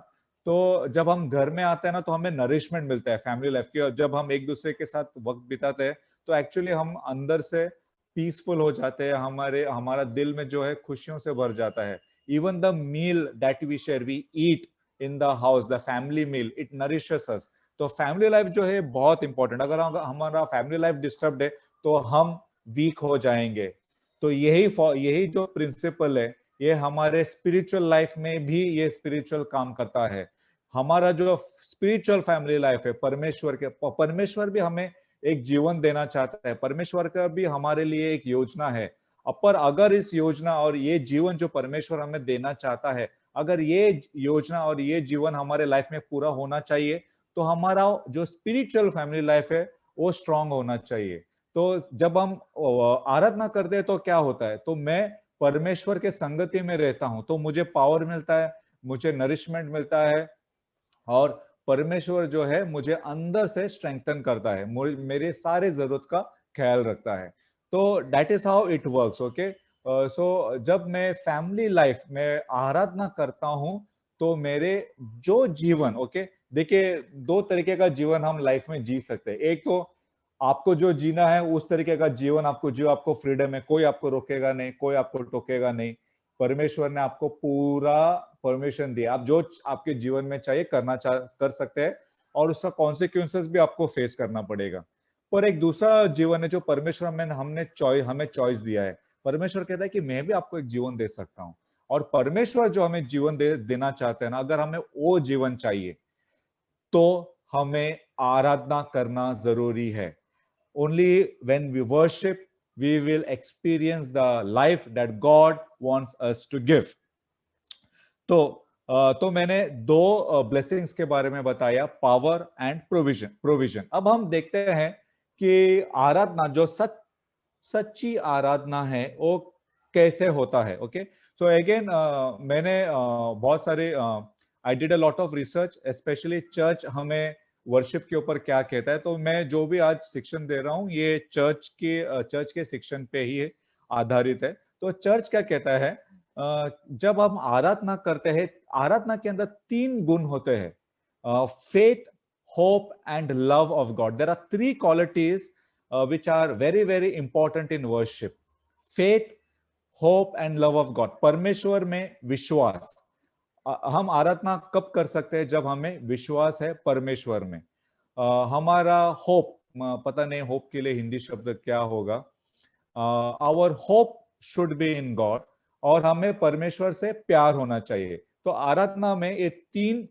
तो जब हम घर में आते हैं ना, तो हमें नरिशमेंट मिलता है फैमिली लाइफ की। और जब हम एक दूसरे के साथ वक्त बिताते हैं, तो एक्चुअली हम अंदर से पीसफुल हो जाते हैं, हमारा दिल में जो है खुशियों से भर जाता है। Even the meal that we share, we eat in the house, the family meal, it nourishes us. तो फैमिली लाइफ जो है बहुत इंपॉर्टेंट। अगर हमारा फैमिली लाइफ डिस्टर्ब है, तो हम वीक हो जाएंगे। तो यही जो प्रिंसिपल है, ये हमारे स्पिरिचुअल लाइफ में भी ये स्पिरिचुअल काम करता है। हमारा जो स्पिरिचुअल फैमिली लाइफ है, परमेश्वर भी हमें एक जीवन देना चाहता है। परमेश्वर का भी हमारे लिए एक योजना है। पर अगर इस योजना और ये जीवन जो परमेश्वर हमें देना चाहता है, अगर ये योजना और ये जीवन हमारे लाइफ में पूरा होना चाहिए, तो हमारा जो स्पिरिचुअल फैमिली लाइफ है वो स्ट्रांग होना चाहिए। तो जब हम आराधना करते हैं तो क्या होता है, तो मैं परमेश्वर के संगति में रहता हूं, तो मुझे पावर मिलता है, मुझे नरिशमेंट मिलता है, और परमेश्वर जो है मुझे अंदर से स्ट्रेंथन करता है, मेरे सारे जरूरत का ख्याल रखता है। तो that is how it works. Okay, so जब मैं फैमिली लाइफ में आराधना करता हूं, तो मेरे जो जीवन, ओके, देखिए दो तरीके का जीवन हम लाइफ में जी सकते हैं। एक तो आपको जो जीना है उस तरीके का जीवन आपको जियो, आपको फ्रीडम है, कोई आपको रोकेगा नहीं, कोई आपको टोकेगा नहीं। परमेश्वर ने आपको पूरा परमिशन दिया, आप जो आपके जीवन में चाहिए कर सकते हैं, और उसका कॉन्सिक्वेंसेस भी आपको फेस करना पड़ेगा। पर एक दूसरा जीवन है जो परमेश्वर में हमें चॉइस दिया है। परमेश्वर कहता है कि मैं भी आपको एक जीवन दे सकता हूँ, और परमेश्वर जो हमें जीवन देना चाहते हैं ना, अगर हमें वो जीवन चाहिए, तो हमें आराधना करना जरूरी है। Only when we worship, we will experience the life that God wants us to give. तो मैंने दो ब्लेसिंग्स के बारे में बताया, पावर एंड प्रोविजन। अब हम देखते हैं कि आराधना जो सच्ची आराधना है वो कैसे होता है। ओके, सो अगेन मैंने बहुत सारे I did a lot of research, specially church हमें वर्शिप के ऊपर क्या कहता है। तो मैं जो भी आज शिक्षण दे रहा हूँ ये चर्च के शिक्षण पे ही आधारित है। तो चर्च क्या कहता है, जब हम आराधना करते हैं, आराधना के अंदर 3 गुण होते हैं, faith, hope and love of God. There are 3 qualities which are very very important in worship: faith, hope and love of God। परमेश्वर में विश्वास। हम आराधना कब कर सकते हैं, जब हमें विश्वास है परमेश्वर में। हमारा होप, पता नहीं होप के लिए हिंदी शब्द क्या होगा, our hope should be in God, और हमें परमेश्वर से प्यार होना चाहिए। तो आराधना में ये 3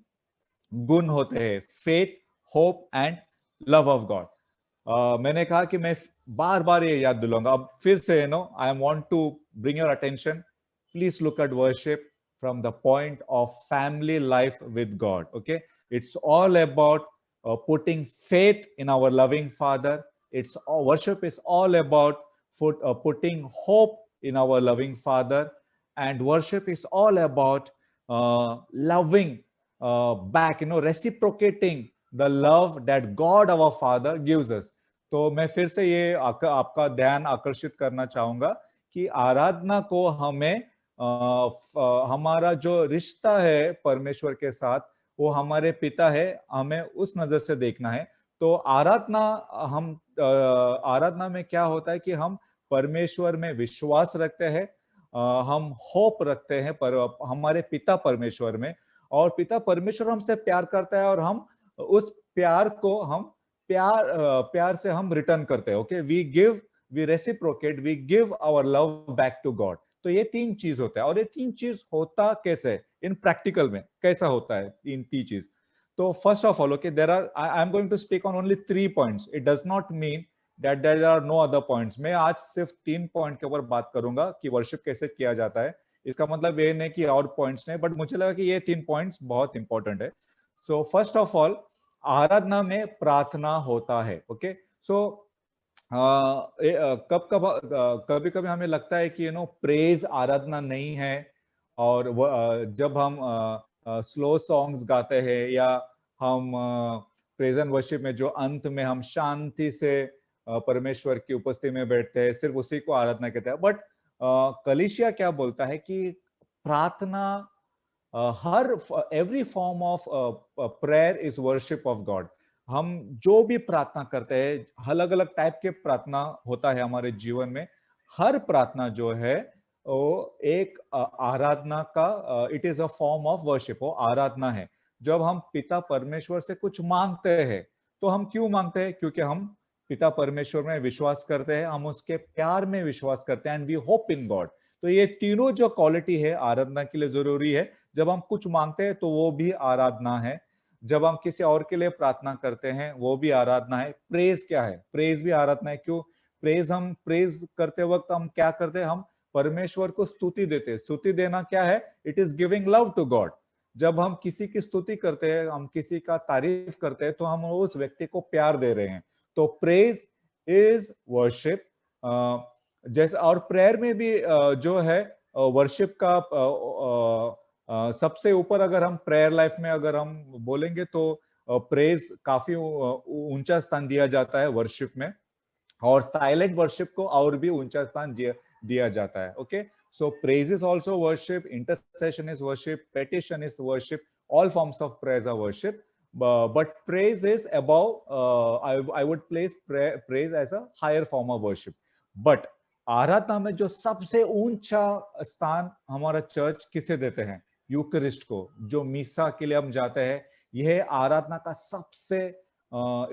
गुण होते हैं, faith, hope and love of God. मैंने कहा कि मैं बार बार ये याद दिलाऊंगा, अब फिर से I want to bring your attention, please look at worship from the point of family life with God. Okay, it's all about putting faith in our loving Father. Worship is all about putting hope in our loving Father, and worship is all about loving back, reciprocating the love that God our Father gives us. तो मैं फिर से ये आपका ध्यान आकर्षित करना चाहूंगा कि आराधना को हमें हमारा जो रिश्ता है परमेश्वर के साथ, वो हमारे पिता है, हमें उस नजर से देखना है। तो आराधना में क्या होता है कि हम परमेश्वर में विश्वास रखते हैं, हम होप रखते हैं पर हमारे पिता परमेश्वर में, और पिता परमेश्वर हमसे प्यार करता है, और हम उस प्यार को हम प्यार से हम रिटर्न करते हैं। Okay, we reciprocate, we give our love back to God. तो ये 3 चीज होता है, और ये 3 चीज होता कैसे, इन प्रैक्टिकल में कैसा होता है इन 3 चीज। तो first of all, okay, I am going to speak on only 3 points. It does not mean that there are no other points. मैं आज सिर्फ 3 पॉइंट के ऊपर बात करूंगा कि वर्शिप कैसे किया जाता है। इसका मतलब ये नहीं कि और पॉइंट्स नहीं, बट मुझे लगा कि ये 3 पॉइंट्स बहुत इंपॉर्टेंट है। सो फर्स्ट ऑफ ऑल, आराधना में प्रार्थना होता है। ओके, सो कभी कभी हमें लगता है कि प्रेज आराधना नहीं है, और जब हम स्लो सॉन्ग्स गाते हैं या हम प्रेज एंड वर्शिप में जो अंत में हम शांति से परमेश्वर की उपस्थिति में बैठते हैं, सिर्फ उसी को आराधना कहते हैं। बट कलीसिया क्या बोलता है कि प्रार्थना, हर every form of prayer is worship of God. हम जो भी प्रार्थना करते हैं, अलग अलग टाइप के प्रार्थना होता है हमारे जीवन में, हर प्रार्थना जो है वो एक आराधना का, it is a form of worship, वो आराधना है। जब हम पिता परमेश्वर से कुछ मांगते हैं, तो हम क्यों मांगते हैं? क्योंकि हम पिता परमेश्वर में विश्वास करते हैं, हम उसके प्यार में विश्वास करते हैं, and we hope in God. तो ये तीनों जो क्वालिटी है आराधना के लिए जरूरी है। जब हम कुछ मांगते हैं तो वो भी आराधना है, जब हम किसी और के लिए प्रार्थना करते हैं वो भी आराधना है। प्रेज क्या है? प्रेज भी आराधना है। क्यों? प्रेज करते वक्त हम क्या करते हैं? हम परमेश्वर को स्तुति देते हैं। स्तुति देना क्या है? It is giving love to God. जब हम किसी की स्तुति करते हैं, हम किसी का तारीफ करते हैं, तो हम उस व्यक्ति को प्यार दे रहे हैं। तो प्रेज इज वर्शिप। जैसे और प्रेयर में भी जो है वर्शिप का सबसे ऊपर, अगर हम प्रेयर लाइफ में अगर हम बोलेंगे तो प्रेज काफी ऊंचा स्थान दिया जाता है वर्शिप में, और साइलेंट वर्शिप को और भी ऊंचा स्थान दिया जाता है। Okay, so praise is also worship, intercession is worship, petition is worship, all forms of prayer are worship, but praise is above, I would place praise as a higher form of worship. But आराधना में जो सबसे ऊंचा स्थान हमारा church किसे देते हैं? यूकरिस्ट को, जो मीसा के लिए हम जाते हैं। यह आराधना का सबसे,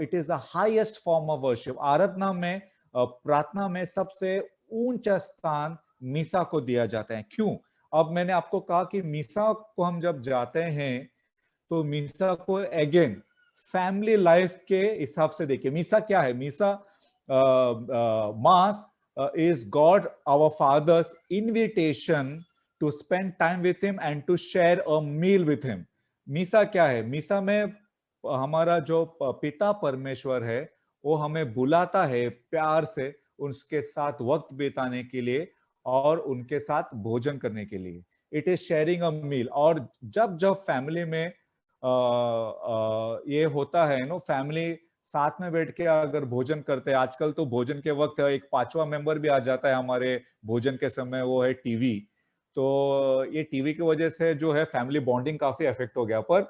it is the highest form of worship. आराधना में, प्रार्थना में सबसे ऊंचा स्थान मीसा को दिया जाता है। क्यों? अब मैंने आपको कहा कि मीसा को हम जब जाते हैं तो मीसा को अगेन फैमिली लाइफ के हिसाब से देखिए। मीसा क्या है? मीसा, मास is God our Father's invitation to spend time with him and to share a meal with him. Misa क्या है? मीसा में हमारा जो पिता परमेश्वर है वो हमें बुलाता है प्यार से उसके साथ वक्त बिताने के लिए और उनके साथ भोजन करने के लिए। इट इज शेयरिंग अ मील। और जब जब फैमिली में ये होता है, फैमिली साथ में बैठ के अगर भोजन करते हैं, आजकल तो भोजन के वक्त एक पांचवा मेंबर भी आ जाता है हमारे भोजन के समय, वो है टीवी। तो ये टीवी की वजह से जो है फैमिली बॉन्डिंग काफी इफेक्ट हो गया। पर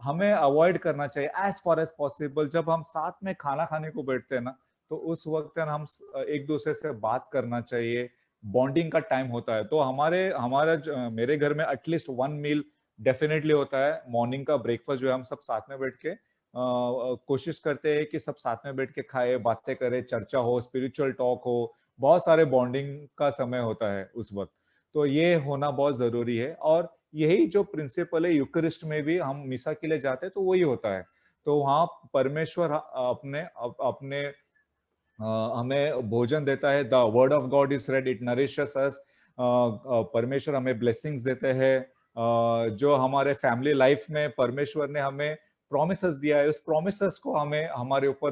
हमें अवॉइड करना चाहिए एज फार एज पॉसिबल। जब हम साथ में खाना खाने को बैठते हैं ना, तो उस वक्त हम एक दूसरे से बात करना चाहिए, बॉन्डिंग का टाइम होता है। तो मेरे घर में एटलीस्ट वन मील डेफिनेटली होता है। मॉर्निंग का ब्रेकफास्ट जो है हम सब साथ में बैठ के कोशिश करते हैं कि सब साथ में बैठ के खाए, बातें करें, चर्चा हो, स्पिरिचुअल टॉक हो, बहुत सारे बॉन्डिंग का समय होता है उस वक्त। तो ये होना बहुत जरूरी है। और यही जो प्रिंसिपल है यूकरिस्ट में भी, हम मिसा के लिए जाते हैं तो वही होता है। तो वहाँ परमेश्वर अपने हमें भोजन देता है। The word of God is read, it nourishes us. परमेश्वर हमें ब्लेसिंग्स देते हैं। जो हमारे फैमिली लाइफ में परमेश्वर ने हमें प्रॉमिसेस दिया है, उस प्रॉमिसेस को हमें हमारे ऊपर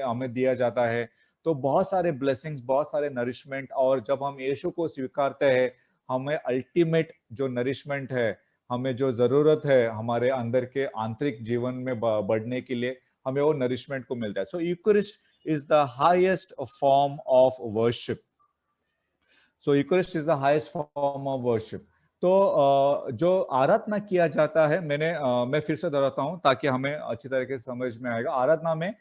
हमें दिया जाता है। तो बहुत सारे ब्लेसिंग्स, बहुत सारे नरिशमेंट। और जब हम यीशु को स्वीकारते हैं, हमें अल्टीमेट जो नरिशमेंट है, हमें जो जरूरत है हमारे अंदर के आंतरिक जीवन में बढ़ने के लिए, हमें वो नरिशमेंट को मिलता है। सो यूकरिस्ट is the highest form of worship. So Eucharist is the highest form of worship. तो जो आराधना किया जाता है, मैं फिर से दोहराता हूं ताकि हमें अच्छी तरीके से समझ में आएगा। आराधना में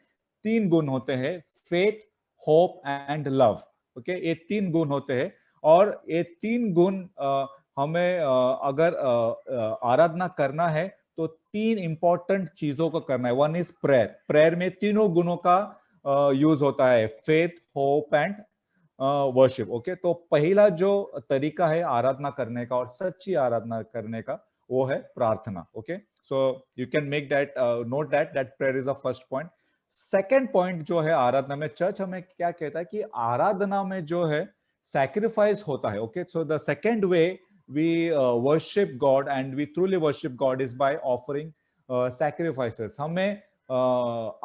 3 गुण होते हैं, faith, hope and love. Okay, ये 3 गुण होते हैं। और ये 3 गुण हमें अगर आराधना करना है तो 3 इंपॉर्टेंट चीजों को करना है। One is prayer. प्रेयर में तीनों गुणों का यूज होता है, faith, hope and worship. Okay, तो पहला जो तरीका है आराधना करने का और सच्ची आराधना करने का, वो है प्रार्थना। Okay, so you can make that note that prayer is the first point. Second point जो है आराधना में, चर्च हमें क्या कहता है कि आराधना में जो है सैक्रिफाइस होता है। Okay, so the second way we worship God and we truly worship God is by offering sacrifices. हमें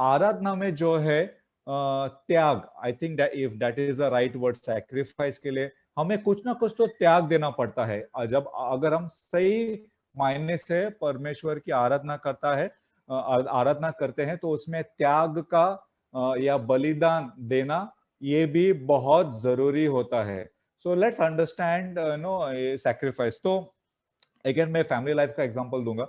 आराधना में जो है त्याग, I think that if that is the right word, sacrifice के लिए हमें कुछ ना कुछ तो त्याग देना पड़ता है। जब अगर हम सही मायने से परमेश्वर की आराधना आराधना करते हैं तो उसमें त्याग का या बलिदान देना ये भी बहुत जरूरी होता है। So let's understand no sacrifice. तो अगेन मैं फैमिली लाइफ का एग्जांपल दूंगा।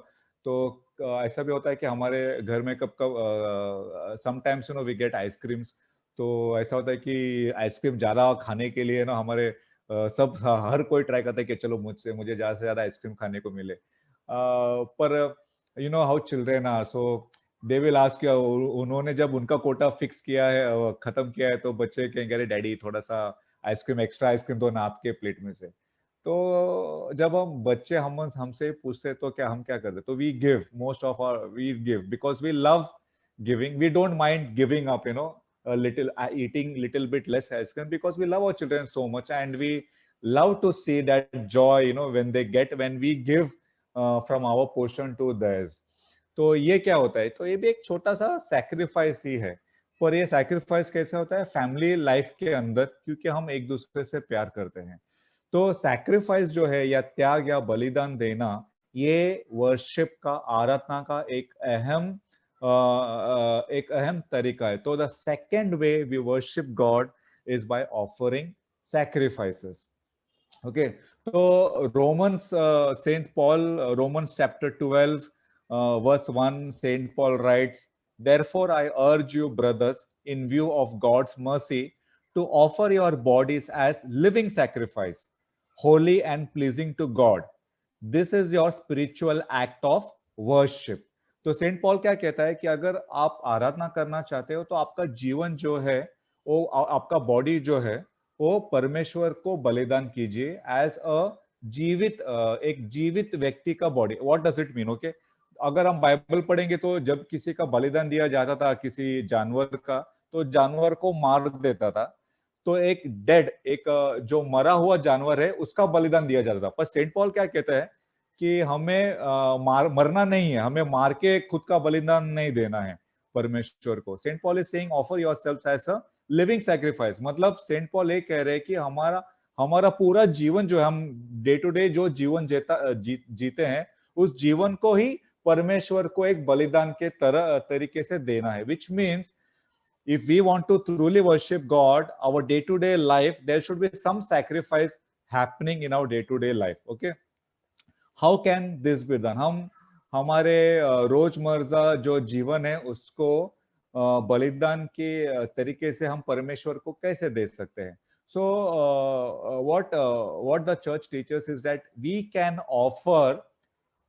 तो ऐसा भी होता है कि हमारे घर में कब कब समटाइम्स वी गेट आइसक्रीम्स। तो ऐसा होता है कि आइसक्रीम ज्यादा खाने के लिए ना हमारे सब हर कोई ट्राई करता है कि चलो मुझे ज्यादा से ज्यादा आइसक्रीम खाने को मिले। पर you know how children are, so they will ask you, उन्होंने जब उनका कोटा फिक्स किया है, खत्म किया है, तो बच्चे कहेंगे अरे डैडी थोड़ा सा आइसक्रीम, एक्स्ट्रा आइसक्रीम दो ना आपके प्लेट में से। तो जब हम बच्चे हमसे पूछते तो क्या हम क्या करते, तो we give most of our, we give because we love giving, we don't mind giving up, a little, eating little bit less ice cream, because we love our children so much and we love to see that joy when when we give from our portion to theirs. तो ये क्या होता है, तो ये भी एक छोटा सा सैक्रिफाइस ही है। पर ये सैक्रिफाइस कैसे होता है फैमिली लाइफ के अंदर, क्योंकि हम एक दूसरे से प्यार करते हैं। तो सैक्रिफाइस जो है या त्याग या बलिदान देना, ये वर्शिप का, आराधना का एक अहम तरीका है। तो the second way we worship God is by offering sacrifices. Okay, तो Romans, saint Paul, Romans chapter 12 verse 1, Saint Paul writes, therefore I urge you brothers in view of God's mercy to offer your bodies as living sacrifice, holy and pleasing to God. This is your spiritual act of worship. तो Saint Paul क्या कहता है कि अगर आप आराधना करना चाहते हो तो आपका जीवन जो है, वो आपका बॉडी जो है, वो परमेश्वर को बलिदान कीजिए एज अ जीवित, एक जीवित व्यक्ति का body. What does it mean? Okay, अगर हम बाइबल पढ़ेंगे तो जब किसी का बलिदान दिया जाता था किसी जानवर का, तो जानवर को मार देता था, तो एक डेड, एक जो मरा हुआ जानवर है उसका बलिदान दिया जाता था। पर सेंट पॉल क्या कहता है कि हमें मरना नहीं है, हमें मार के खुद का बलिदान नहीं देना है परमेश्वर को। Saint Paul is saying offer yourselves as a living sacrifice. मतलब सेंट पॉल ये कह रहे हैं कि हमारा पूरा जीवन जो है, हम डे टू डे जो जीवन जीते हैं, उस जीवन को ही परमेश्वर को एक बलिदान के तरीके से देना है। Which means if we want to truly worship God, our day-to-day life, there should be some sacrifice happening in our day-to-day life. Okay, how can this be done? हम हमारे रोजमर्रा जो जीवन है उसको बलिदान के तरीके से हम परमेश्वर को कैसे दे सकते हैं? So what the church teaches is that we can offer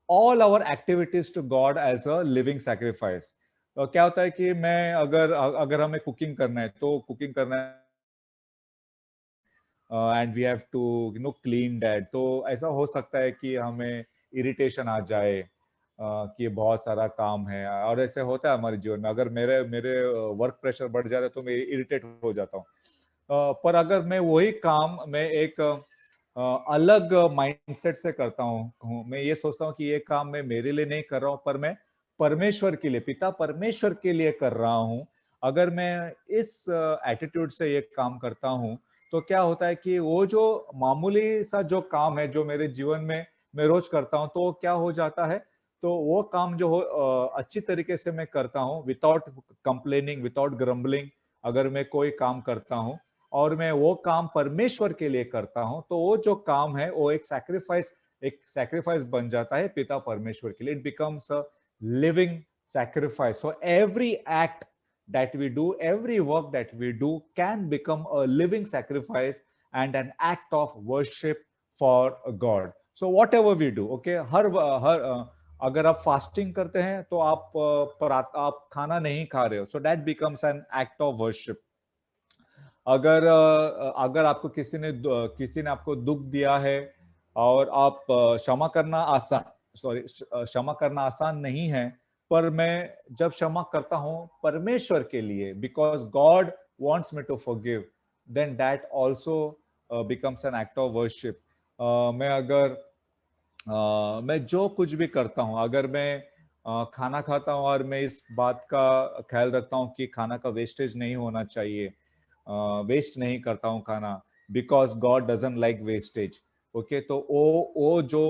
all our activities to God as a living sacrifice. क्या होता है कि मैं अगर हमें कुकिंग करना है तो कुकिंग करना है, and we have to clean that. तो ऐसा हो सकता है कि हमें इरिटेशन आ जाए कि बहुत सारा काम है, और ऐसे होता है हमारे जीवन में। अगर मेरे वर्क प्रेशर बढ़ जाता है तो मैं इरिटेट हो जाता हूँ। पर अगर मैं वही काम मैं एक अलग माइंडसेट से करता हूँ, मैं ये सोचता हूँ कि ये काम मैं मेरे लिए नहीं कर रहा हूँ, पर मैं परमेश्वर के लिए, पिता परमेश्वर के लिए कर रहा हूँ। अगर मैं इस एटीट्यूड से ये काम करता हूँ, तो क्या होता है कि वो जो मामूली सा जो काम है जो मेरे जीवन में मैं रोज करता हूँ, तो क्या हो जाता है, तो वो काम जो हो अच्छी तरीके से मैं करता हूँ, विदाउट कंप्लेनिंग, विदाउट ग्रम्बलिंग। अगर मैं कोई काम करता हूँ और मैं वो काम परमेश्वर के लिए करता हूँ, तो वो जो काम है वो एक सैक्रिफाइस बन जाता है पिता परमेश्वर के लिए। It becomes a living sacrifice. So every act that we do, every work that we do can become a living sacrifice and an act of worship for God. So whatever we do, okay, हर अगर आप fasting करते हैं तो आप खाना नहीं खा रहे हो, so that becomes an act of worship. अगर आपको किसी ने आपको दुख दिया है और आप क्षमा करना आसान नहीं है, पर मैं जब क्षमा करता हूं परमेश्वर के लिए, because God wants me to forgive, then that also becomes an act of worship. मैं जो कुछ भी करता हूं, अगर मैं खाना खाता हूँ और मैं इस बात का ख्याल रखता हूँ कि खाना का वेस्टेज नहीं होना चाहिए, वेस्ट नहीं करता हूँ खाना, because God doesn't like wastage. Okay, तो वो जो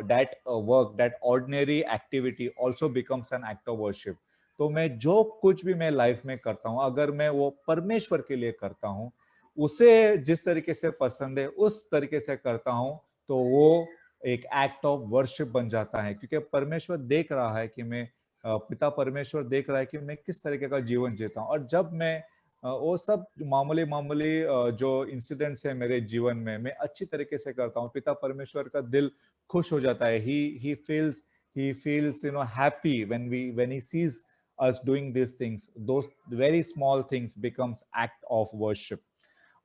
that work, that ordinary activity also becomes an act of worship. तो मैं जो कुछ भी मैं लाइफ में करता हूँ, अगर मैं वो परमेश्वर के लिए करता हूँ, उसे जिस तरीके से पसंद है उस तरीके से करता हूँ, तो वो एक एक्ट ऑफ वर्शिप बन जाता है, क्योंकि परमेश्वर देख रहा है कि मैं पिता परमेश्वर देख रहा है कि मैं किस तरीके का जीवन जीता हूँ। और जब मैं वो सब मामूली मामूली जो इंसिडेंट्स है मेरे जीवन में मैं अच्छी तरीके से करता हूँ, पिता परमेश्वर का दिल खुश हो जाता है। he feels happy when he sees us doing these things. Those very small things becomes act of worship.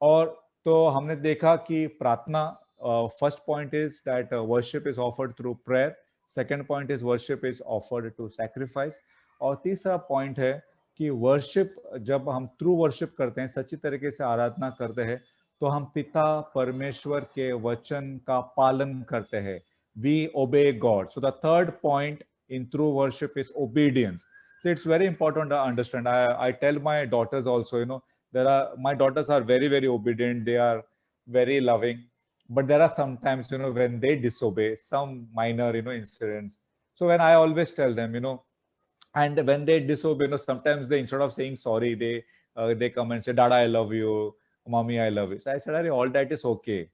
और तो हमने देखा कि प्रार्थना, first point is that worship is offered through prayer, second point is worship is offered to sacrifice, और तीसरा point है कि वर्शिप, जब हम थ्रू वर्शिप करते हैं, सच्ची तरीके से आराधना करते हैं, तो हम पिता परमेश्वर के वचन का पालन करते हैं। We obey God. So the third point in true worship is obedience. So it's very important to understand. I tell my daughters also, my daughters are very, very obedient. They are very loving, but there are sometimes, when they disobey some minor, incidents. So when I always tell them, and when they disobey, sometimes they, instead of saying sorry, they come and say, Dada, I love you, Mommy, I love you. So I said, all that is okay,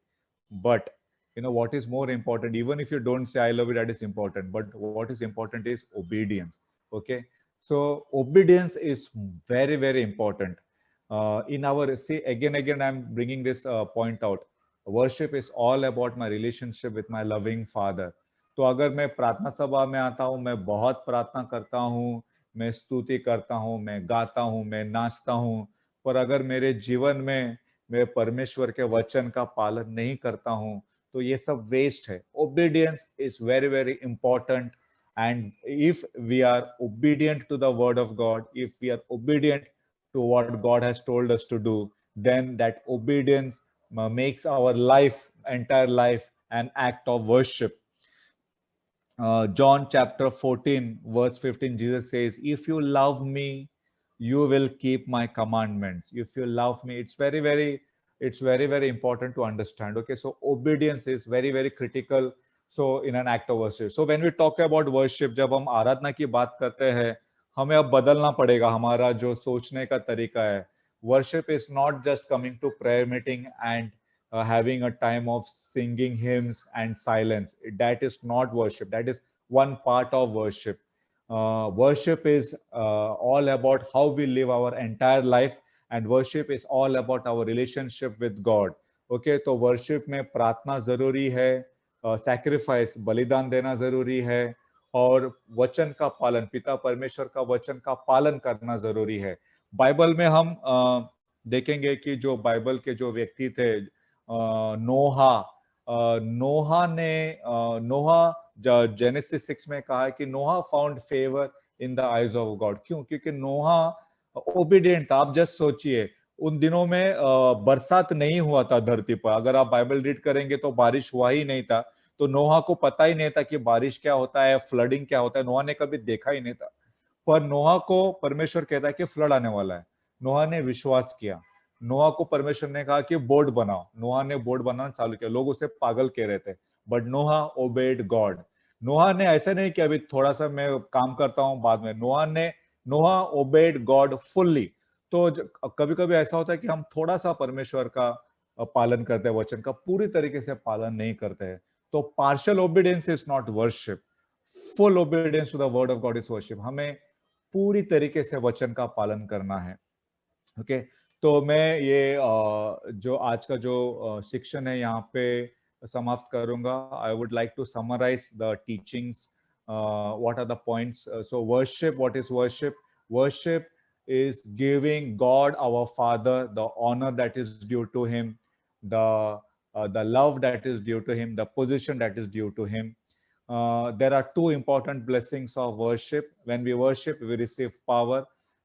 but what is more important, even if you don't say I love you, that is important, but what is important is obedience. Okay, so obedience is very, very important. In our, see, again I'm bringing this point out. Worship is all about my relationship with my loving father. तो अगर मैं प्रार्थना सभा में आता हूँ, मैं बहुत प्रार्थना करता हूँ, मैं स्तुति करता हूँ, मैं गाता हूँ, मैं नाचता हूँ, पर अगर मेरे जीवन में मैं परमेश्वर के वचन का पालन नहीं करता हूँ, तो ये सब वेस्ट है। Obedience is very, very important, and if we are obedient to the word of God, if we are obedient to what God has told us to do, then that obedience makes our life, entire life, an act of worship. John chapter 14 verse 15, Jesus says, if you love me, you will keep my commandments. If you love me, it's very, very important to understand. Okay, so obedience is very, very critical, so in an act of worship. So when we talk about worship, जब हम आराधना की बात करते हैं, हमें अब बदलना पड़ेगा हमारा जो सोचने का तरीका है। Worship is not just coming to prayer meeting and having a time of singing hymns and silence. That is not worship. That is one part of worship. Worship is all about how we live our entire life, and worship is all about our relationship with God. Okay, तो worship में प्रार्थना जरूरी है, sacrifice बलिदान देना जरूरी है, और वचन का पालन, पिता परमेश्वर का वचन का पालन करना जरूरी है। बाइबल में हम देखेंगे कि जो बाइबल के जो व्यक्ति थे, नोहा जेनेसिस 6 में कहा है कि Noah found favour in the eyes of God. क्यों? क्योंकि नोहा ओबीडिएंट था। आप जस्ट सोचिए, उन दिनों में बरसात नहीं हुआ था धरती पर। अगर आप बाइबल रीड करेंगे तो बारिश हुआ ही नहीं था, तो नोहा को पता ही नहीं था कि बारिश क्या होता है, फ्लडिंग क्या होता है। नोहा ने कभी देखा ही नहीं था, पर नोहा को परमेश्वर कहता है कि फ्लड आने वाला है। नोहा ने विश्वास किया। नोहा को परमेश्वर ने कहा कि बोर्ड बनाओ। नोहा ने बोर्ड बनाना चालू किया। लोग उसे पागल कह रहे थे, बट नोहा ओबेड गॉड। नोहा ने ऐसा नहीं कि अभी थोड़ा सा मैं काम करता हूं बाद में। नोहा ओबेड गॉड फुल्ली। तो कभी कभी ऐसा होता है कि हम थोड़ा सा परमेश्वर का पालन करते हैं, वचन का पूरी तरीके से पालन नहीं करते हैं। तो partial obedience is not worship, full obedience to the word of God is worship. हमें पूरी तरीके से वचन का पालन करना है। ओके, तो मैं ये जो आज का जो सेक्शन है यहाँ पे समाप्त करूंगा। I would like to summarise the teachings. What are the points? So worship, what is worship? Worship is giving God our Father the honor that is due to him, the love that is due to him, the position that is due to him. There are two important blessings of worship. When we worship, we receive power.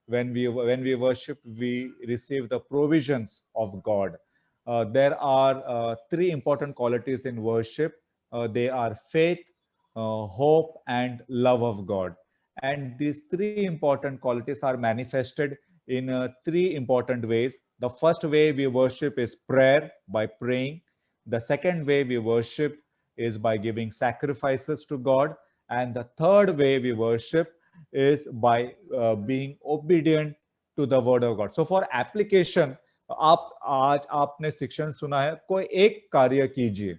When we worship, we receive the provisions of God. There are three important qualities in worship. They are faith, hope, and love of God. And these three important qualities are manifested in three important ways. The first way we worship is prayer, by praying. The second way we worship is by giving sacrifices to God. And the third way we worship is by being obedient to the word of God. So for application, आप आज आपने शिक्षण सुना है, कोई एक कार्य कीजिए.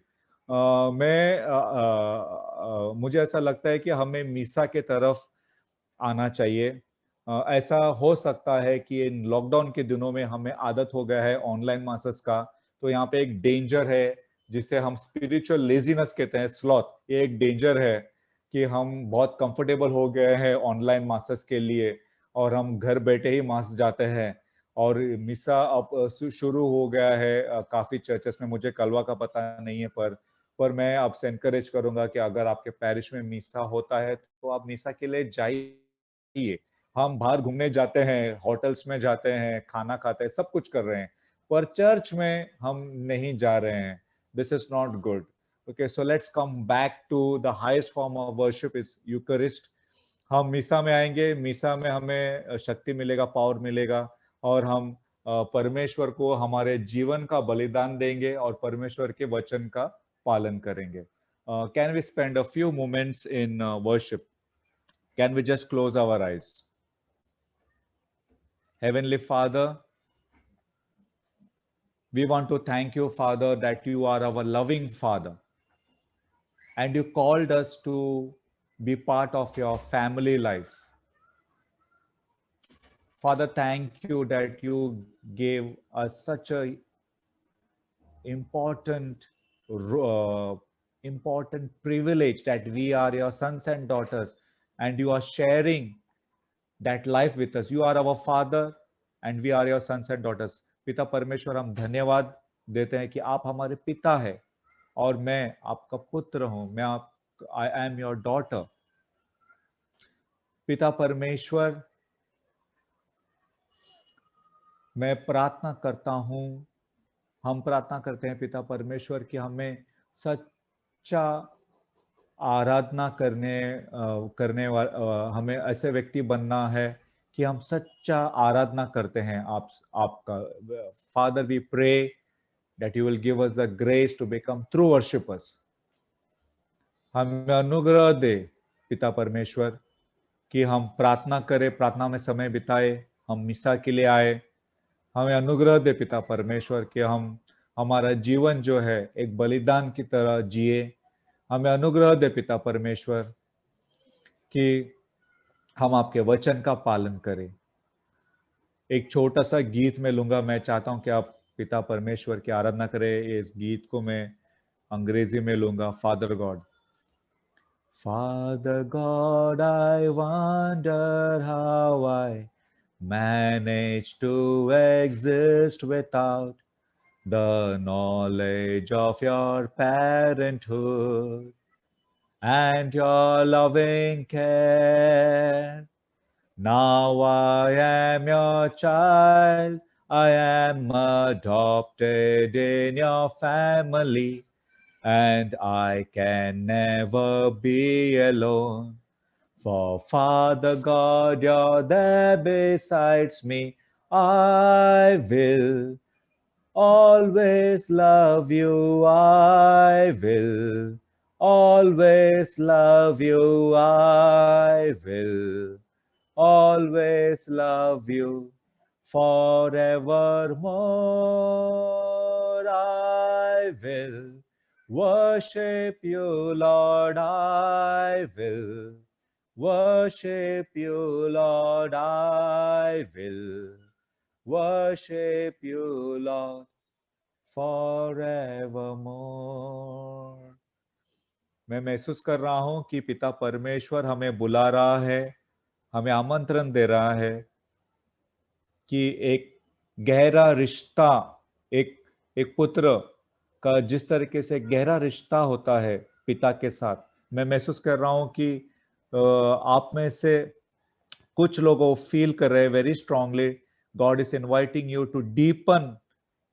मुझे ऐसा लगता है कि हमें मीसा के तरफ आना चाहिए. ऐसा हो सकता है कि इन लॉकडाउन के दिनों में हमें आदत हो गया है ऑनलाइन मासेस का, तो यहाँ पे एक डेंजर है जिसे हम स्पिरिचुअल लेजीनेस कहते हैं, स्लॉथ. ये एक डेंजर है कि हम बहुत कंफर्टेबल हो गए हैं ऑनलाइन मासेस के लिए और हम घर बैठे ही मास जाते हैं. और मिसा अब शुरू हो गया है काफी चर्चेस में. मुझे कलवा का पता नहीं है, पर मैं आपसे एनकरेज करूंगा कि अगर आपके पैरिश में मिसा होता है तो आप मिसा के लिए जाइए. हम बाहर घूमने जाते हैं, होटल्स में जाते हैं, खाना खाते हैं, सब कुछ कर रहे हैं, पर चर्च में हम नहीं जा रहे हैं. This is not good. Okay, so let's come back to the highest form of worship is Eucharist. हम मिसा में आएंगे, मिसा में हमें शक्ति मिलेगा, पावर मिलेगा, और हम परमेश्वर को हमारे जीवन का बलिदान देंगे और परमेश्वर के वचन का पालन करेंगे. Can we spend a few moments in worship? Can we just close our eyes? Heavenly Father, we want to thank you, Father, that you are our loving Father. And you called us to be part of your family life. Father, thank you that you gave us such a important privilege that we are your sons and daughters, and you are sharing that life with us. You are our Father and we are your sons and daughters. पिता परमेश्वर, हम धन्यवाद देते हैं कि आप हमारे पिता हैं और मैं आपका पुत्र हूं. I am your daughter. पिता परमेश्वर, मैं प्रार्थना करता हूं, हम प्रार्थना करते हैं पिता परमेश्वर कि हमें सच्चा आराधना करने हमें ऐसे व्यक्ति बनना है कि हम सच्चा आराधना करते हैं आपका. Father, we pray that you will give us the grace to become true worshippers. हमें अनुग्रह दे पिता परमेश्वर कि हम प्रार्थना करें, प्रार्थना में समय बिताए, हम मिसा के लिए आए. हमें अनुग्रह दे पिता परमेश्वर कि हम हमारा जीवन जो है एक बलिदान की तरह जिए. हमें अनुग्रह दे पिता परमेश्वर कि हम आपके वचन का पालन करें. एक छोटा सा गीत में लूंगा. मैं चाहता हूं कि आप पिता परमेश्वर की आराधना करें. इस गीत को मैं अंग्रेजी में लूंगा. Father God. Father God, I wonder how I managed to exist without the knowledge of your parenthood and your loving care. Now I am your child, I am adopted in your family, and I can never be alone. For Father God, you're there besides me. I will always love you. I will always love you. I will always love you forevermore. I will worship you, Lord. I will worship you, Lord. I will worship you, Lord, forevermore. मैं महसूस कर रहा हूं कि पिता परमेश्वर हमें बुला रहा है, हमें आमंत्रण दे रहा है कि एक गहरा रिश्ता, एक पुत्र का जिस तरीके से गहरा रिश्ता होता है पिता के साथ, मैं महसूस कर रहा हूं कि आप में से कुछ लोगों फील कर रहे हैं very strongly. God is inviting you to deepen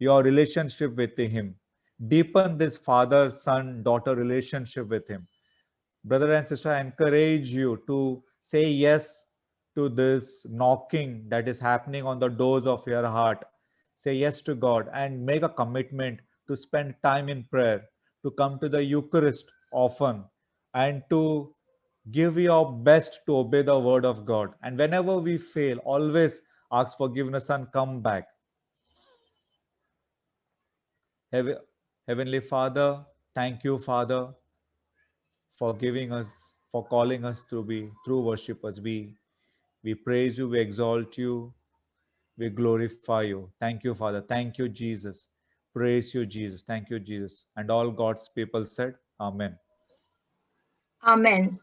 your relationship with him. Deepen this father, son, daughter relationship with him. Brother and sister, I encourage you to Say yes to this knocking that is happening on the doors of your heart. Say yes to God and make a commitment to spend time in prayer, to come to the Eucharist often, and to give your best to obey the word of God. And whenever we fail, always ask forgiveness and come back. Heavenly Father, thank you, Father, for giving us, for calling us to be true worshippers. We praise you, we exalt you, we glorify you. Thank you, Father. Thank you, Jesus. Praise you, Jesus. Thank you, Jesus. And all God's people said, Amen. Amen.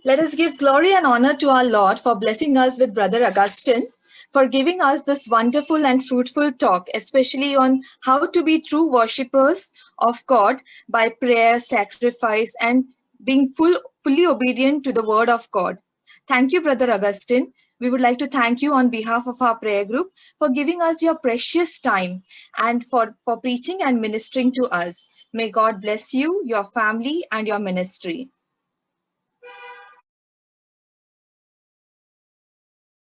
Let us give glory and honor to our Lord for blessing us with Brother Augustine, for giving us this wonderful and fruitful talk, especially on how to be true worshippers of God by prayer, sacrifice, and being fully obedient to the word of God. Thank you, Brother Augustine. We would like to thank you on behalf of our prayer group for giving us your precious time and for preaching and ministering to us. May God bless you, your family, and your ministry.